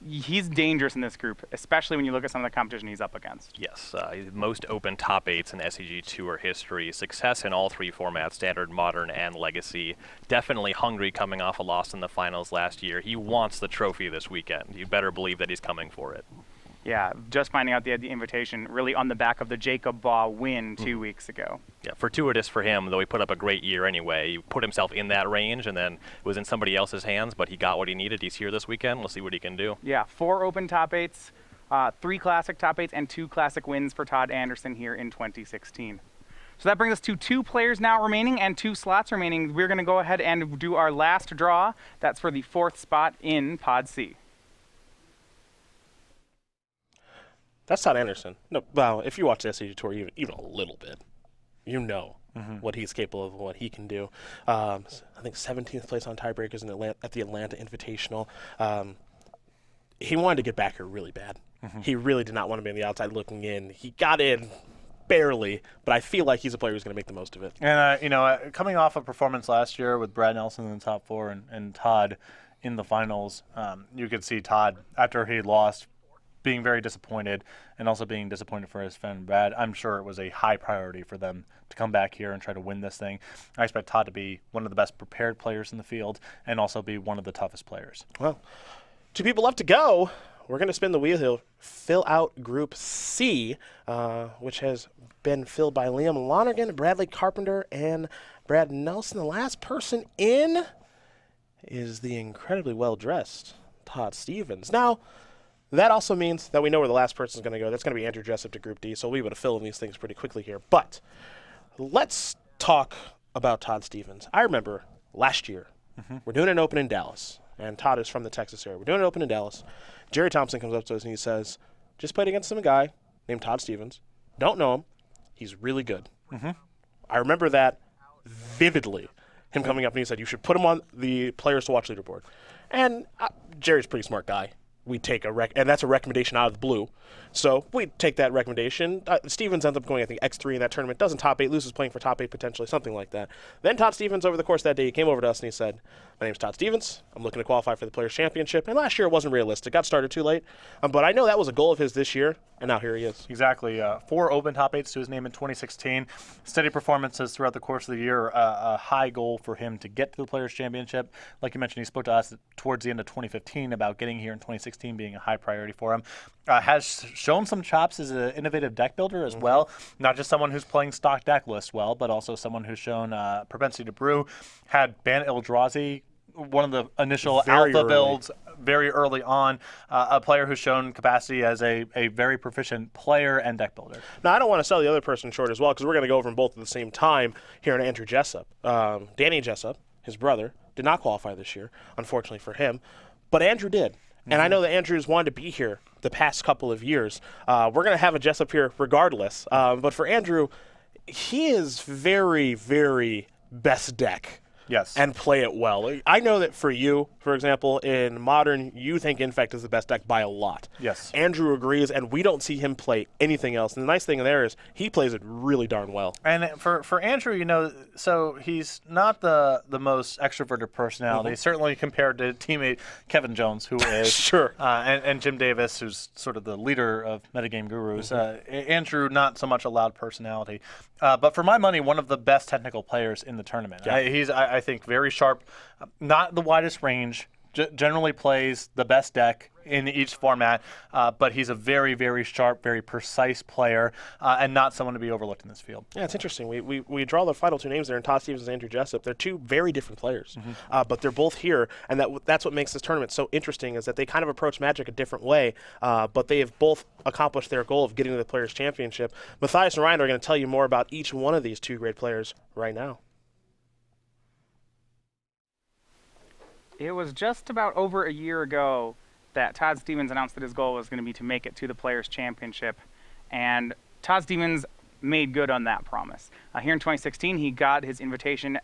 He's dangerous in this group, especially when you look at some of the competition he's up against. Yes, most open top eights in SCG Tour history. Success in all three formats, Standard, Modern, and Legacy. Definitely hungry coming off a loss in the finals last year. He wants the trophy this weekend. You better believe that he's coming for it. Yeah, just finding out they had the invitation really on the back of the Jacob Baugh win 2 weeks ago. Yeah, fortuitous for him, though he put up a great year anyway. He put himself in that range and then it was in somebody else's hands, but he got what he needed. He's here this weekend. We'll see what he can do. Yeah, 4 open top eights, 3 classic top eights, and 2 classic wins for Todd Anderson here in 2016. So that brings us to 2 players now remaining and 2 slots remaining. We're going to go ahead and do our last draw. That's for the 4th spot in Pod C. That's Todd Anderson. No, well, if you watch the SCG Tour even a little bit, you know what he's capable of, what he can do. I think 17th place on tiebreakers at the Atlanta Invitational. He wanted to get back here really bad. He really did not want to be on the outside looking in. He got in barely, but I feel like he's a player who's going to make the most of it. And, coming off a performance last year with Brad Nelson in the top 4 and Todd in the finals, you could see Todd, after he lost, being very disappointed and also being disappointed for his friend Brad. I'm sure it was a high priority for them to come back here and try to win this thing. I expect Todd to be one of the best prepared players in the field and also be one of the toughest players. Well, 2 people left to go. We're going to spin the wheel here. Fill out Group C, which has been filled by Liam Lonergan, Bradley Carpenter, and Brad Nelson. The last person in is the incredibly well-dressed Todd Stevens. Now, that also means that we know where the last person is going to go. That's going to be Andrew Jessup to Group D, so we'll be able to fill in these things pretty quickly here. But let's talk about Todd Stevens. I remember last year, we're doing an open in Dallas, and Todd is from the Texas area. We're doing an open in Dallas. Jerry Thompson comes up to us and he says, just played against some guy named Todd Stevens. Don't know him. He's really good. I remember that vividly, him coming up and he said, you should put him on the players to watch leaderboard. And Jerry's a pretty smart guy. We take and that's a recommendation out of the blue. So we take that recommendation. Stevens ends up going, I think, X3 in that tournament. Doesn't top 8, loses playing for top 8 potentially, something like that. Then Todd Stevens, over the course of that day, he came over to us and he said, my name's Todd Stevens. I'm looking to qualify for the Players' Championship. And last year it wasn't realistic. Got started too late. But I know that was a goal of his this year, and now here he is. Exactly. 4 open top 8s to his name in 2016. Steady performances throughout the course of the year. A high goal for him to get to the Players' Championship. Like you mentioned, he spoke to us towards the end of 2015 about getting here in 2016 being a high priority for him. Has shown some chops as an innovative deck builder as well. Not just someone who's playing stock deck lists well, but also someone who's shown propensity to brew. Had Ban Eldrazi, one of the initial alpha builds very early on, a player who's shown capacity as a very proficient player and deck builder. Now, I don't want to sell the other person short as well, because we're going to go over them both at the same time here in Andrew Jessup. Danny Jessup, his brother, did not qualify this year, unfortunately for him, but Andrew did. And I know that Andrew's wanted to be here the past couple of years. We're going to have a Jessup here regardless. But for Andrew, he is very, very best deck. Yes. And play it well. I know that for you, for example, in Modern, you think Infect is the best deck by a lot. Yes. Andrew agrees, and we don't see him play anything else. And the nice thing there is he plays it really darn well. And for Andrew, so he's not the most extroverted personality, certainly compared to teammate Kevin Jones, who is. Sure. And Jim Davis, who's sort of the leader of Metagame Gurus. Andrew, not so much a loud personality. But for my money, one of the best technical players in the tournament. Yeah. I think very sharp, not the widest range, generally plays the best deck in each format, but he's a very, very sharp, very precise player, and not someone to be overlooked in this field. Yeah, it's interesting. We draw the final two names there, and Todd Stevens and Andrew Jessup. They're two very different players, but they're both here, and that's what makes this tournament so interesting, is that they kind of approach Magic a different way, but they have both accomplished their goal of getting to the Players' Championship. Matthias and Ryan are going to tell you more about each one of these two great players right now. It was just about over a year ago that Todd Stevens announced that his goal was going to be to make it to the Players' Championship, and Todd Stevens made good on that promise. Here in 2016, he got his invitation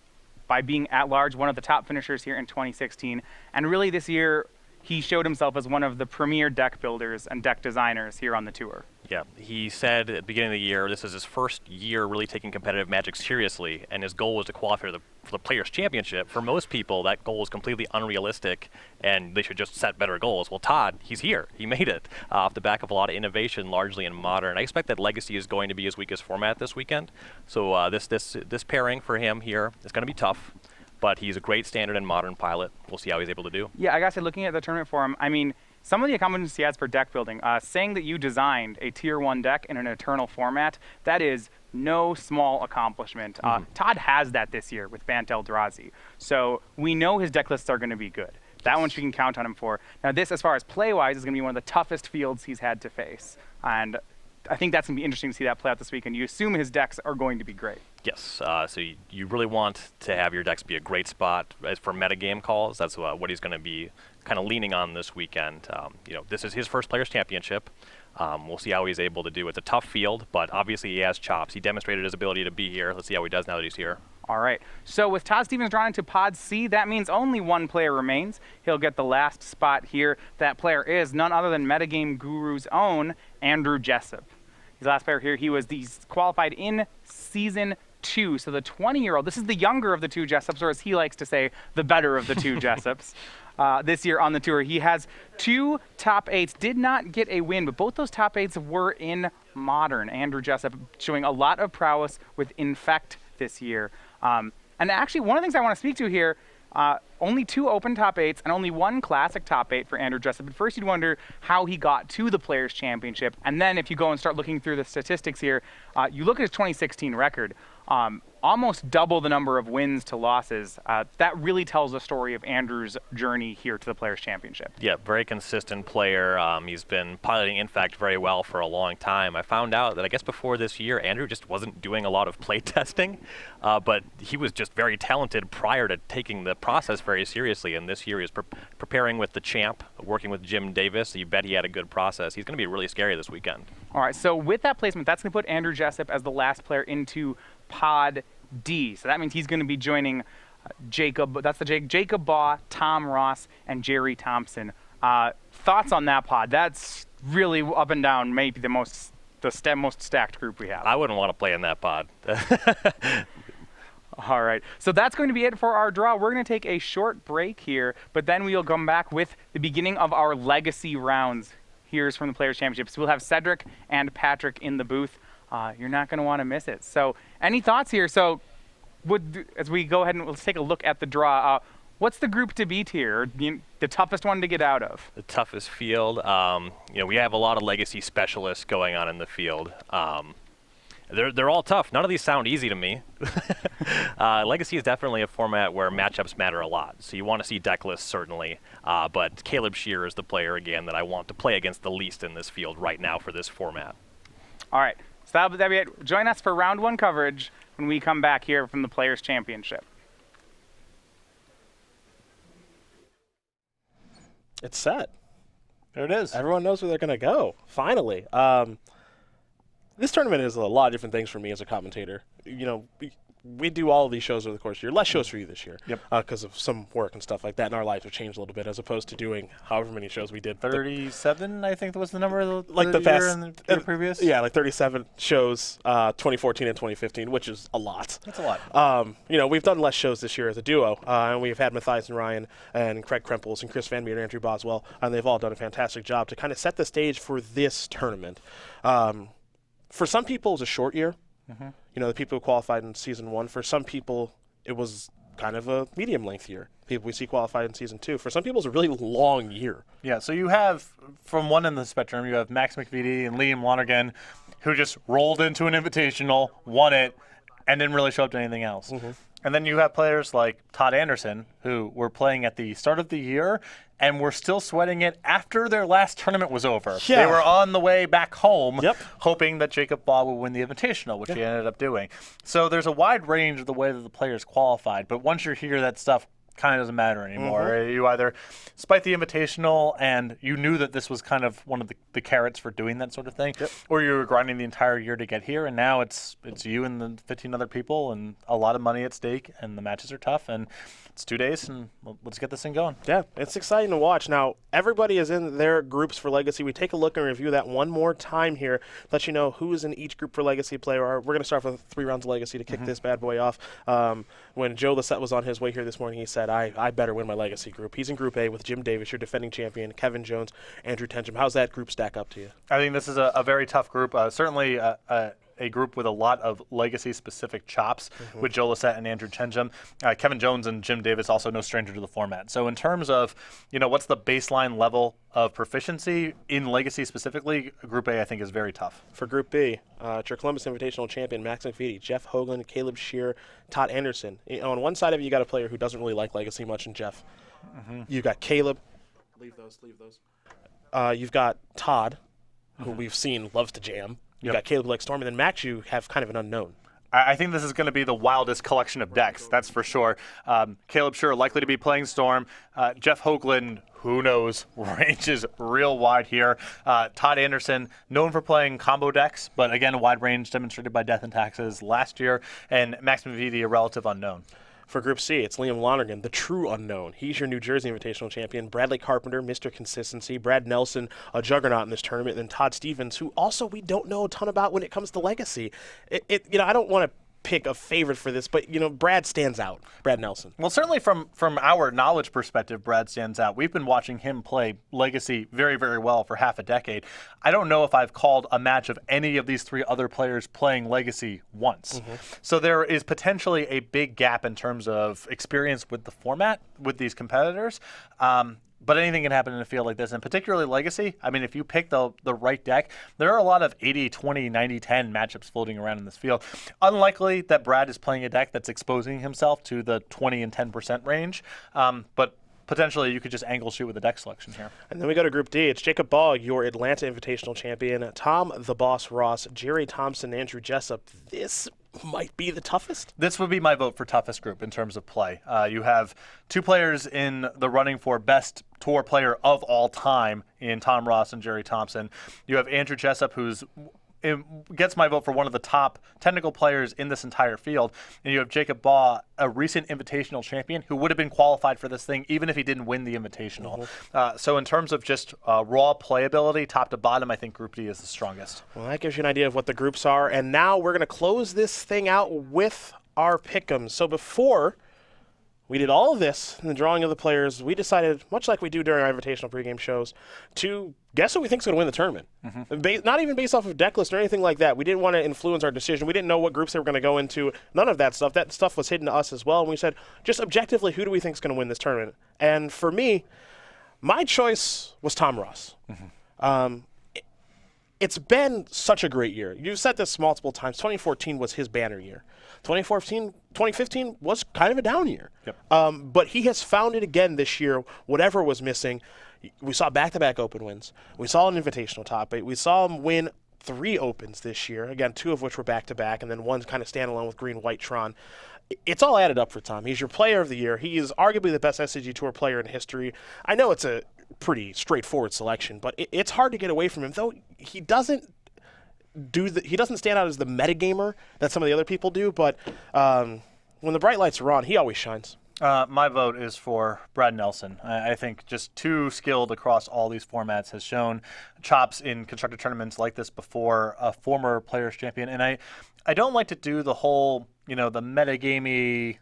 by being at large one of the top finishers here in 2016, and really this year he showed himself as one of the premier deck builders and deck designers here on the tour. Yeah, he said at the beginning of the year, this is his first year really taking competitive Magic seriously, and his goal was to qualify for the Players' Championship. For most people, that goal is completely unrealistic, and they should just set better goals. Well, Todd, he's here. He made it off the back of a lot of innovation, largely in Modern. I expect that Legacy is going to be his weakest format this weekend, so this pairing for him here is going to be tough. But he's a great Standard and Modern pilot. We'll see how he's able to do. Yeah, I gotta say, looking at the tournament for him, I mean, some of the accomplishments he has for deck building, saying that you designed a Tier 1 deck in an Eternal format, that is no small accomplishment. Todd has that this year with Bant Eldrazi. So we know his deck lists are going to be good. That one you can count on him for. Now this, as far as play-wise, is going to be one of the toughest fields he's had to face. And I think that's going to be interesting to see that play out this weekend. You assume his decks are going to be great. Yes, so you really want to have your decks be a great spot as for metagame calls. That's what he's going to be kind of leaning on this weekend. This is his first Players' Championship. We'll see how he's able to do. It's a tough field, but obviously he has chops. He demonstrated his ability to be here. Let's see how he does now that he's here. All right, so with Todd Stevens drawn into Pod C, that means only one player remains. He'll get the last spot here. That player is none other than Metagame Guru's own Andrew Jessup. His last player here, he's qualified in Season 2, so the 20-year-old, this is the younger of the two Jessups, or as he likes to say, the better of the two Jessups. This year on the tour, he has 2 top 8s, did not get a win, but both those top 8s were in Modern. Andrew Jessup showing a lot of prowess with Infect this year. And actually, one of the things I want to speak to here, only 2 open top 8s and only 1 classic top 8 for Andrew Jessup. At first, you'd wonder how he got to the Players' Championship. And then if you go and start looking through the statistics here, you look at his 2016 record, almost double the number of wins to losses. That really tells the story of Andrew's journey here to the Players' Championship. Yeah, very consistent player. He's been piloting Infect very well for a long time. I found out that I guess before this year, Andrew just wasn't doing a lot of play testing, but he was just very talented prior to taking the process very seriously. And this year he was preparing with the champ, working with Jim Davis. So you bet he had a good process. He's going to be really scary this weekend. All right, so with that placement, that's going to put Andrew Jessup as the last player into Pod D. So that means he's going to be joining Jacob Baugh, Tom Ross, and Jerry Thompson. Thoughts on that pod? That's really up and down, maybe the most stacked group we have. I wouldn't want to play in that pod. All right, so that's going to be it for our draw. We're going to take a short break here, but then we'll come back with the beginning of our legacy rounds. Here's from the Players' Championship. So we'll have Cedric and Patrick in the booth. You're not going to want to miss it. So any thoughts here? So as we go ahead and let's take a look at the draw, what's the group to beat here? The toughest one to get out of? The toughest field. We have a lot of legacy specialists going on in the field. They're all tough. None of these sound easy to me. Legacy is definitely a format where matchups matter a lot. So you want to see deck lists, certainly. But Caleb Shearer is the player, again, that I want to play against the least in this field right now for this format. All right, so that'll be it. Join us for round 1 coverage when we come back here from the Players' Championship. It's set. There it is. Everyone knows where they're going to go, finally. This tournament is a lot of different things for me as a commentator. You know, we do all of these shows over the course of the year. Less shows for you this year. Yep. Because of some work and stuff like that, and our lives have changed a little bit as opposed to doing however many shows we did. 37, I think that was the number of Like the year past, and the year previous. Yeah, like 37 shows, 2014 and 2015, which is a lot. That's a lot. You know, we've done less shows this year as a duo, and we've had Matthias and Ryan and Craig Krempels and Chris Van Meter and Andrew Boswell, and they've all done a fantastic job to kind of set the stage for this tournament. For some people, it was a short year. Mm-hmm. You know, the people who qualified in Season 1. For some people, it was kind of a medium-length year. People we see qualified in Season 2. For some people, it's a really long year. Yeah, so you have, from one end of the spectrum, you have Max McVitie and Liam Lonergan, who just rolled into an invitational, won it, and didn't really show up to anything else. Mm-hmm. And then you have players like Todd Anderson, who were playing at the start of the year and were still sweating it after their last tournament was over. Yeah. They were on the way back home, Yep. hoping that Jacob Baugh would win the Invitational, which he ended up doing. So there's a wide range of the way that the players qualified, but once you're here, that stuff kind of doesn't matter anymore. Mm-hmm. You either spite the Invitational and you knew that this was kind of one of the carrots for doing that sort of thing, Yep. or you were grinding the entire year to get here, and now it's you and the 15 other people and a lot of money at stake, and the matches are tough, and it's 2 days, and let's get this thing going. Yeah, it's exciting to watch. Now, everybody is in their groups for Legacy. We take a look and review that one more time here, let you know who's in each group for Legacy play. We're going to start with 3 rounds of Legacy to kick this bad boy off. When Joe Lissette was on his way here this morning, he said, I better win my Legacy group. He's in Group A with Jim Davis, your defending champion, Kevin Jones, Andrew Tenjum. How's that group stack up to you? I think this is a very tough group. Certainly a group with a lot of Legacy-specific chops with Joe Lissette and Andrew Tenjum. Kevin Jones and Jim Davis, also no stranger to the format. So in terms of, what's the baseline level of proficiency in Legacy specifically, Group A I think is very tough. For Group B, it's your Columbus Invitational champion, Max McVitie, Jeff Hoagland, Caleb Shearer, Todd Anderson. On one side of it, you got a player who doesn't really like Legacy much in Jeff. You've got Caleb. Leave those. You've got Todd, who we've seen loves to jam. You've got Caleb like Storm, and then Max, you have kind of an unknown. I think this is going to be the wildest collection of decks, that's for sure. Caleb Shearer likely to be playing Storm. Jeff Hoagland, who knows, range is real wide here. Todd Anderson, known for playing combo decks, but again, a wide range demonstrated by Death and Taxes last year. And Max McVitie, a relative unknown. For Group C, it's Liam Lonergan, the true unknown. He's your New Jersey Invitational champion. Bradley Carpenter, Mr. Consistency. Brad Nelson, a juggernaut in this tournament. And then Todd Stevens, who also we don't know a ton about when it comes to Legacy. I don't want to pick a favorite for this, but Brad stands out. Brad Nelson. Well, certainly from our knowledge perspective, Brad stands out. We've been watching him play Legacy very, very well for half a decade. I don't know if I've called a match of any of these 3 other players playing Legacy once. So there is potentially a big gap in terms of experience with the format with these competitors. But anything can happen in a field like this, and particularly Legacy. I mean, if you pick the right deck, there are a lot of 80-20, 90-10 matchups floating around in this field. Unlikely that Brad is playing a deck that's exposing himself to the 20 and 10% range, but potentially you could just angle shoot with the deck selection here. And then we go to Group D. It's Jacob Baugh, your Atlanta Invitational champion, Tom the Boss Ross, Jerry Thompson, Andrew Jessup. This might be the toughest. This would be my vote for toughest group in terms of play. You have 2 players in the running for best tour player of all time in Tom Ross and Jerry Thompson. You have Andrew Jessup, who's gets my vote for one of the top technical players in this entire field. And you have Jacob Baugh, a recent Invitational champion who would have been qualified for this thing even if he didn't win the Invitational. So in terms of just raw playability, top to bottom, I think Group D is the strongest. Well, that gives you an idea of what the groups are. And now we're going to close this thing out with our pick'ems. So before we did all of this in the drawing of the players, we decided, much like we do during our Invitational pregame shows, to guess who we think is going to win the tournament. Not even based off of deck list or anything like that. We didn't want to influence our decision. We didn't know what groups they were going to go into. None of that stuff. That stuff was hidden to us as well. And we said, just objectively, who do we think is going to win this tournament? And for me, my choice was Tom Ross. it's been such a great year. You've said this multiple times. 2014 was his banner year. 2015 was kind of a down year. Yep. But he has found it again this year, whatever was missing. We saw back-to-back open wins. We saw an invitational top 8. We saw him win 3 opens this year, again, 2 of which were back-to-back, and then one kind of standalone with Green-White Tron. It's all added up for Tom. He's your player of the year. He is arguably the best SCG Tour player in history. I know it's a pretty straightforward selection, but it's hard to get away from him, though he doesn't stand out as the metagamer that some of the other people do, but when the bright lights are on, he always shines. My vote is for Brad Nelson. I think just too skilled across all these formats, has shown chops in constructed tournaments like this before, a former Players Champion. And I don't like to do the whole, the metagamey,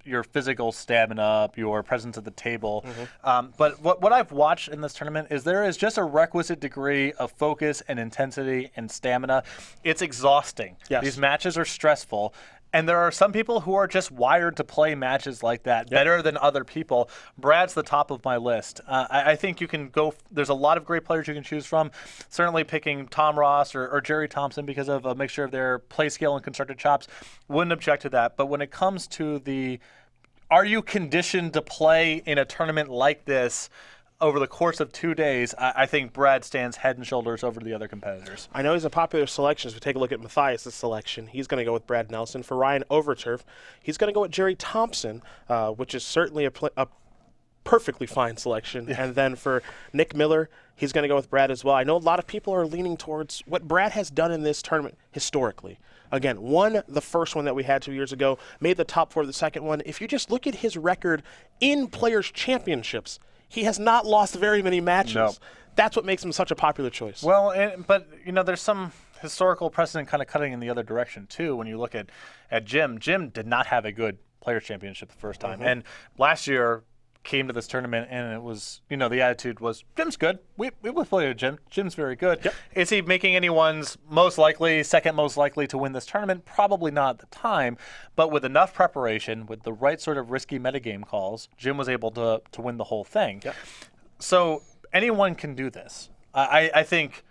your physical stamina, your presence at the table. But what I've watched in this tournament is there is just a requisite degree of focus and intensity and stamina. It's exhausting. Yes. These matches are stressful. And there are some people who are just wired to play matches like that better than other people. Brad's the top of my list. I think you can go – there's a lot of great players you can choose from. Certainly picking Tom Ross or Jerry Thompson because of a mixture of their play skill and constructed chops, wouldn't object to that. But when it comes to the are you conditioned to play in a tournament like this – over the course of 2 days, I think Brad stands head and shoulders over the other competitors. I know he's a popular selection. As we take a look at Matthias' selection, he's going to go with Brad Nelson. For Ryan Overturf, he's going to go with Jerry Thompson, which is certainly a perfectly fine selection. And then for Nick Miller, he's going to go with Brad as well. I know a lot of people are leaning towards what Brad has done in this tournament historically. Again, won the first one that we had 2 years ago, made the top 4 the second one. If you just look at his record in Players' Championships, he has not lost very many matches. No. That's what makes him such a popular choice. Well, but there's some historical precedent kind of cutting in the other direction too. When you look at Jim, Jim did not have a good Players Championship the first time, and last year came to this tournament and it was, the attitude was Jim's good. We will play with Jim. Jim's very good. Yep. Is he making anyone's second most likely to win this tournament? Probably not at the time, but with enough preparation, with the right sort of risky metagame calls, Jim was able to win the whole thing. Yep. So anyone can do this. I think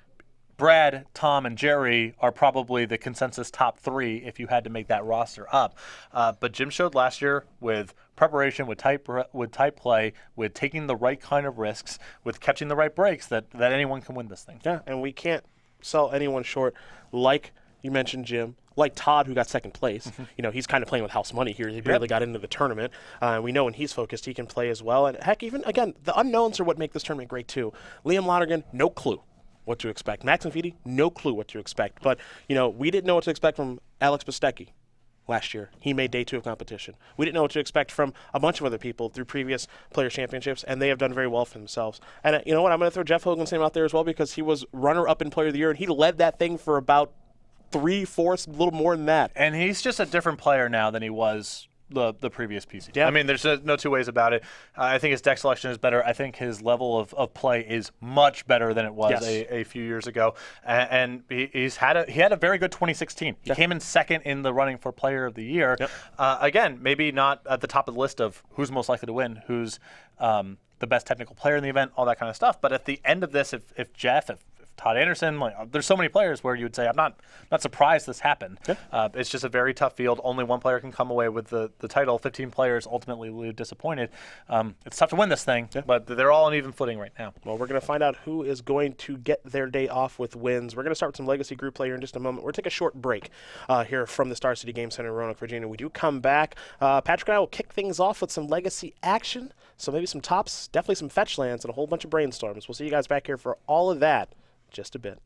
Brad, Tom, and Jerry are probably the consensus top 3 if you had to make that roster up. But Jim showed last year with preparation, with tight play, with taking the right kind of risks, with catching the right breaks, that anyone can win this thing. Yeah, and we can't sell anyone short. Like you mentioned, Jim, like Todd, who got second place. He's kind of playing with house money here. He barely got into the tournament. We know when he's focused, he can play as well. And heck, even, again, the unknowns are what make this tournament great too. Liam Lonergan, no clue what to expect. Max Vidi, no clue what to expect. But, we didn't know what to expect from Alex Bistecki last year. He made day 2 of competition. We didn't know what to expect from a bunch of other people through previous Player Championships, and they have done very well for themselves. And you know what? I'm going to throw Jeff Hogan's name out there as well because he was runner-up in Player of the Year, and he led that thing for about 3/4, a little more than that. And he's just a different player now than he was the previous PC. Yeah. I mean, there's no two ways about it. I think his deck selection is better. I think his level of play is much better than it was a few years ago. And he had a very good 2016. He came in second in the running for Player of the Year. Yep. Again, maybe not at the top of the list of who's most likely to win, who's the best technical player in the event, all that kind of stuff. But at the end of this, if Jeff, if Todd Anderson, there's so many players where you would say, I'm not surprised this happened. Yeah. It's just a very tough field. Only one player can come away with the title. 15 players ultimately leave disappointed. It's tough to win this thing, but they're all on even footing right now. Well, we're going to find out who is going to get their day off with wins. We're going to start with some Legacy Group play here in just a moment. We're going to take a short break here from the Star City Game Center in Roanoke, Virginia. We do come back. Patrick and I will kick things off with some Legacy action. So maybe some tops, definitely some fetch lands, and a whole bunch of brainstorms. We'll see you guys back here for all of that just a bit.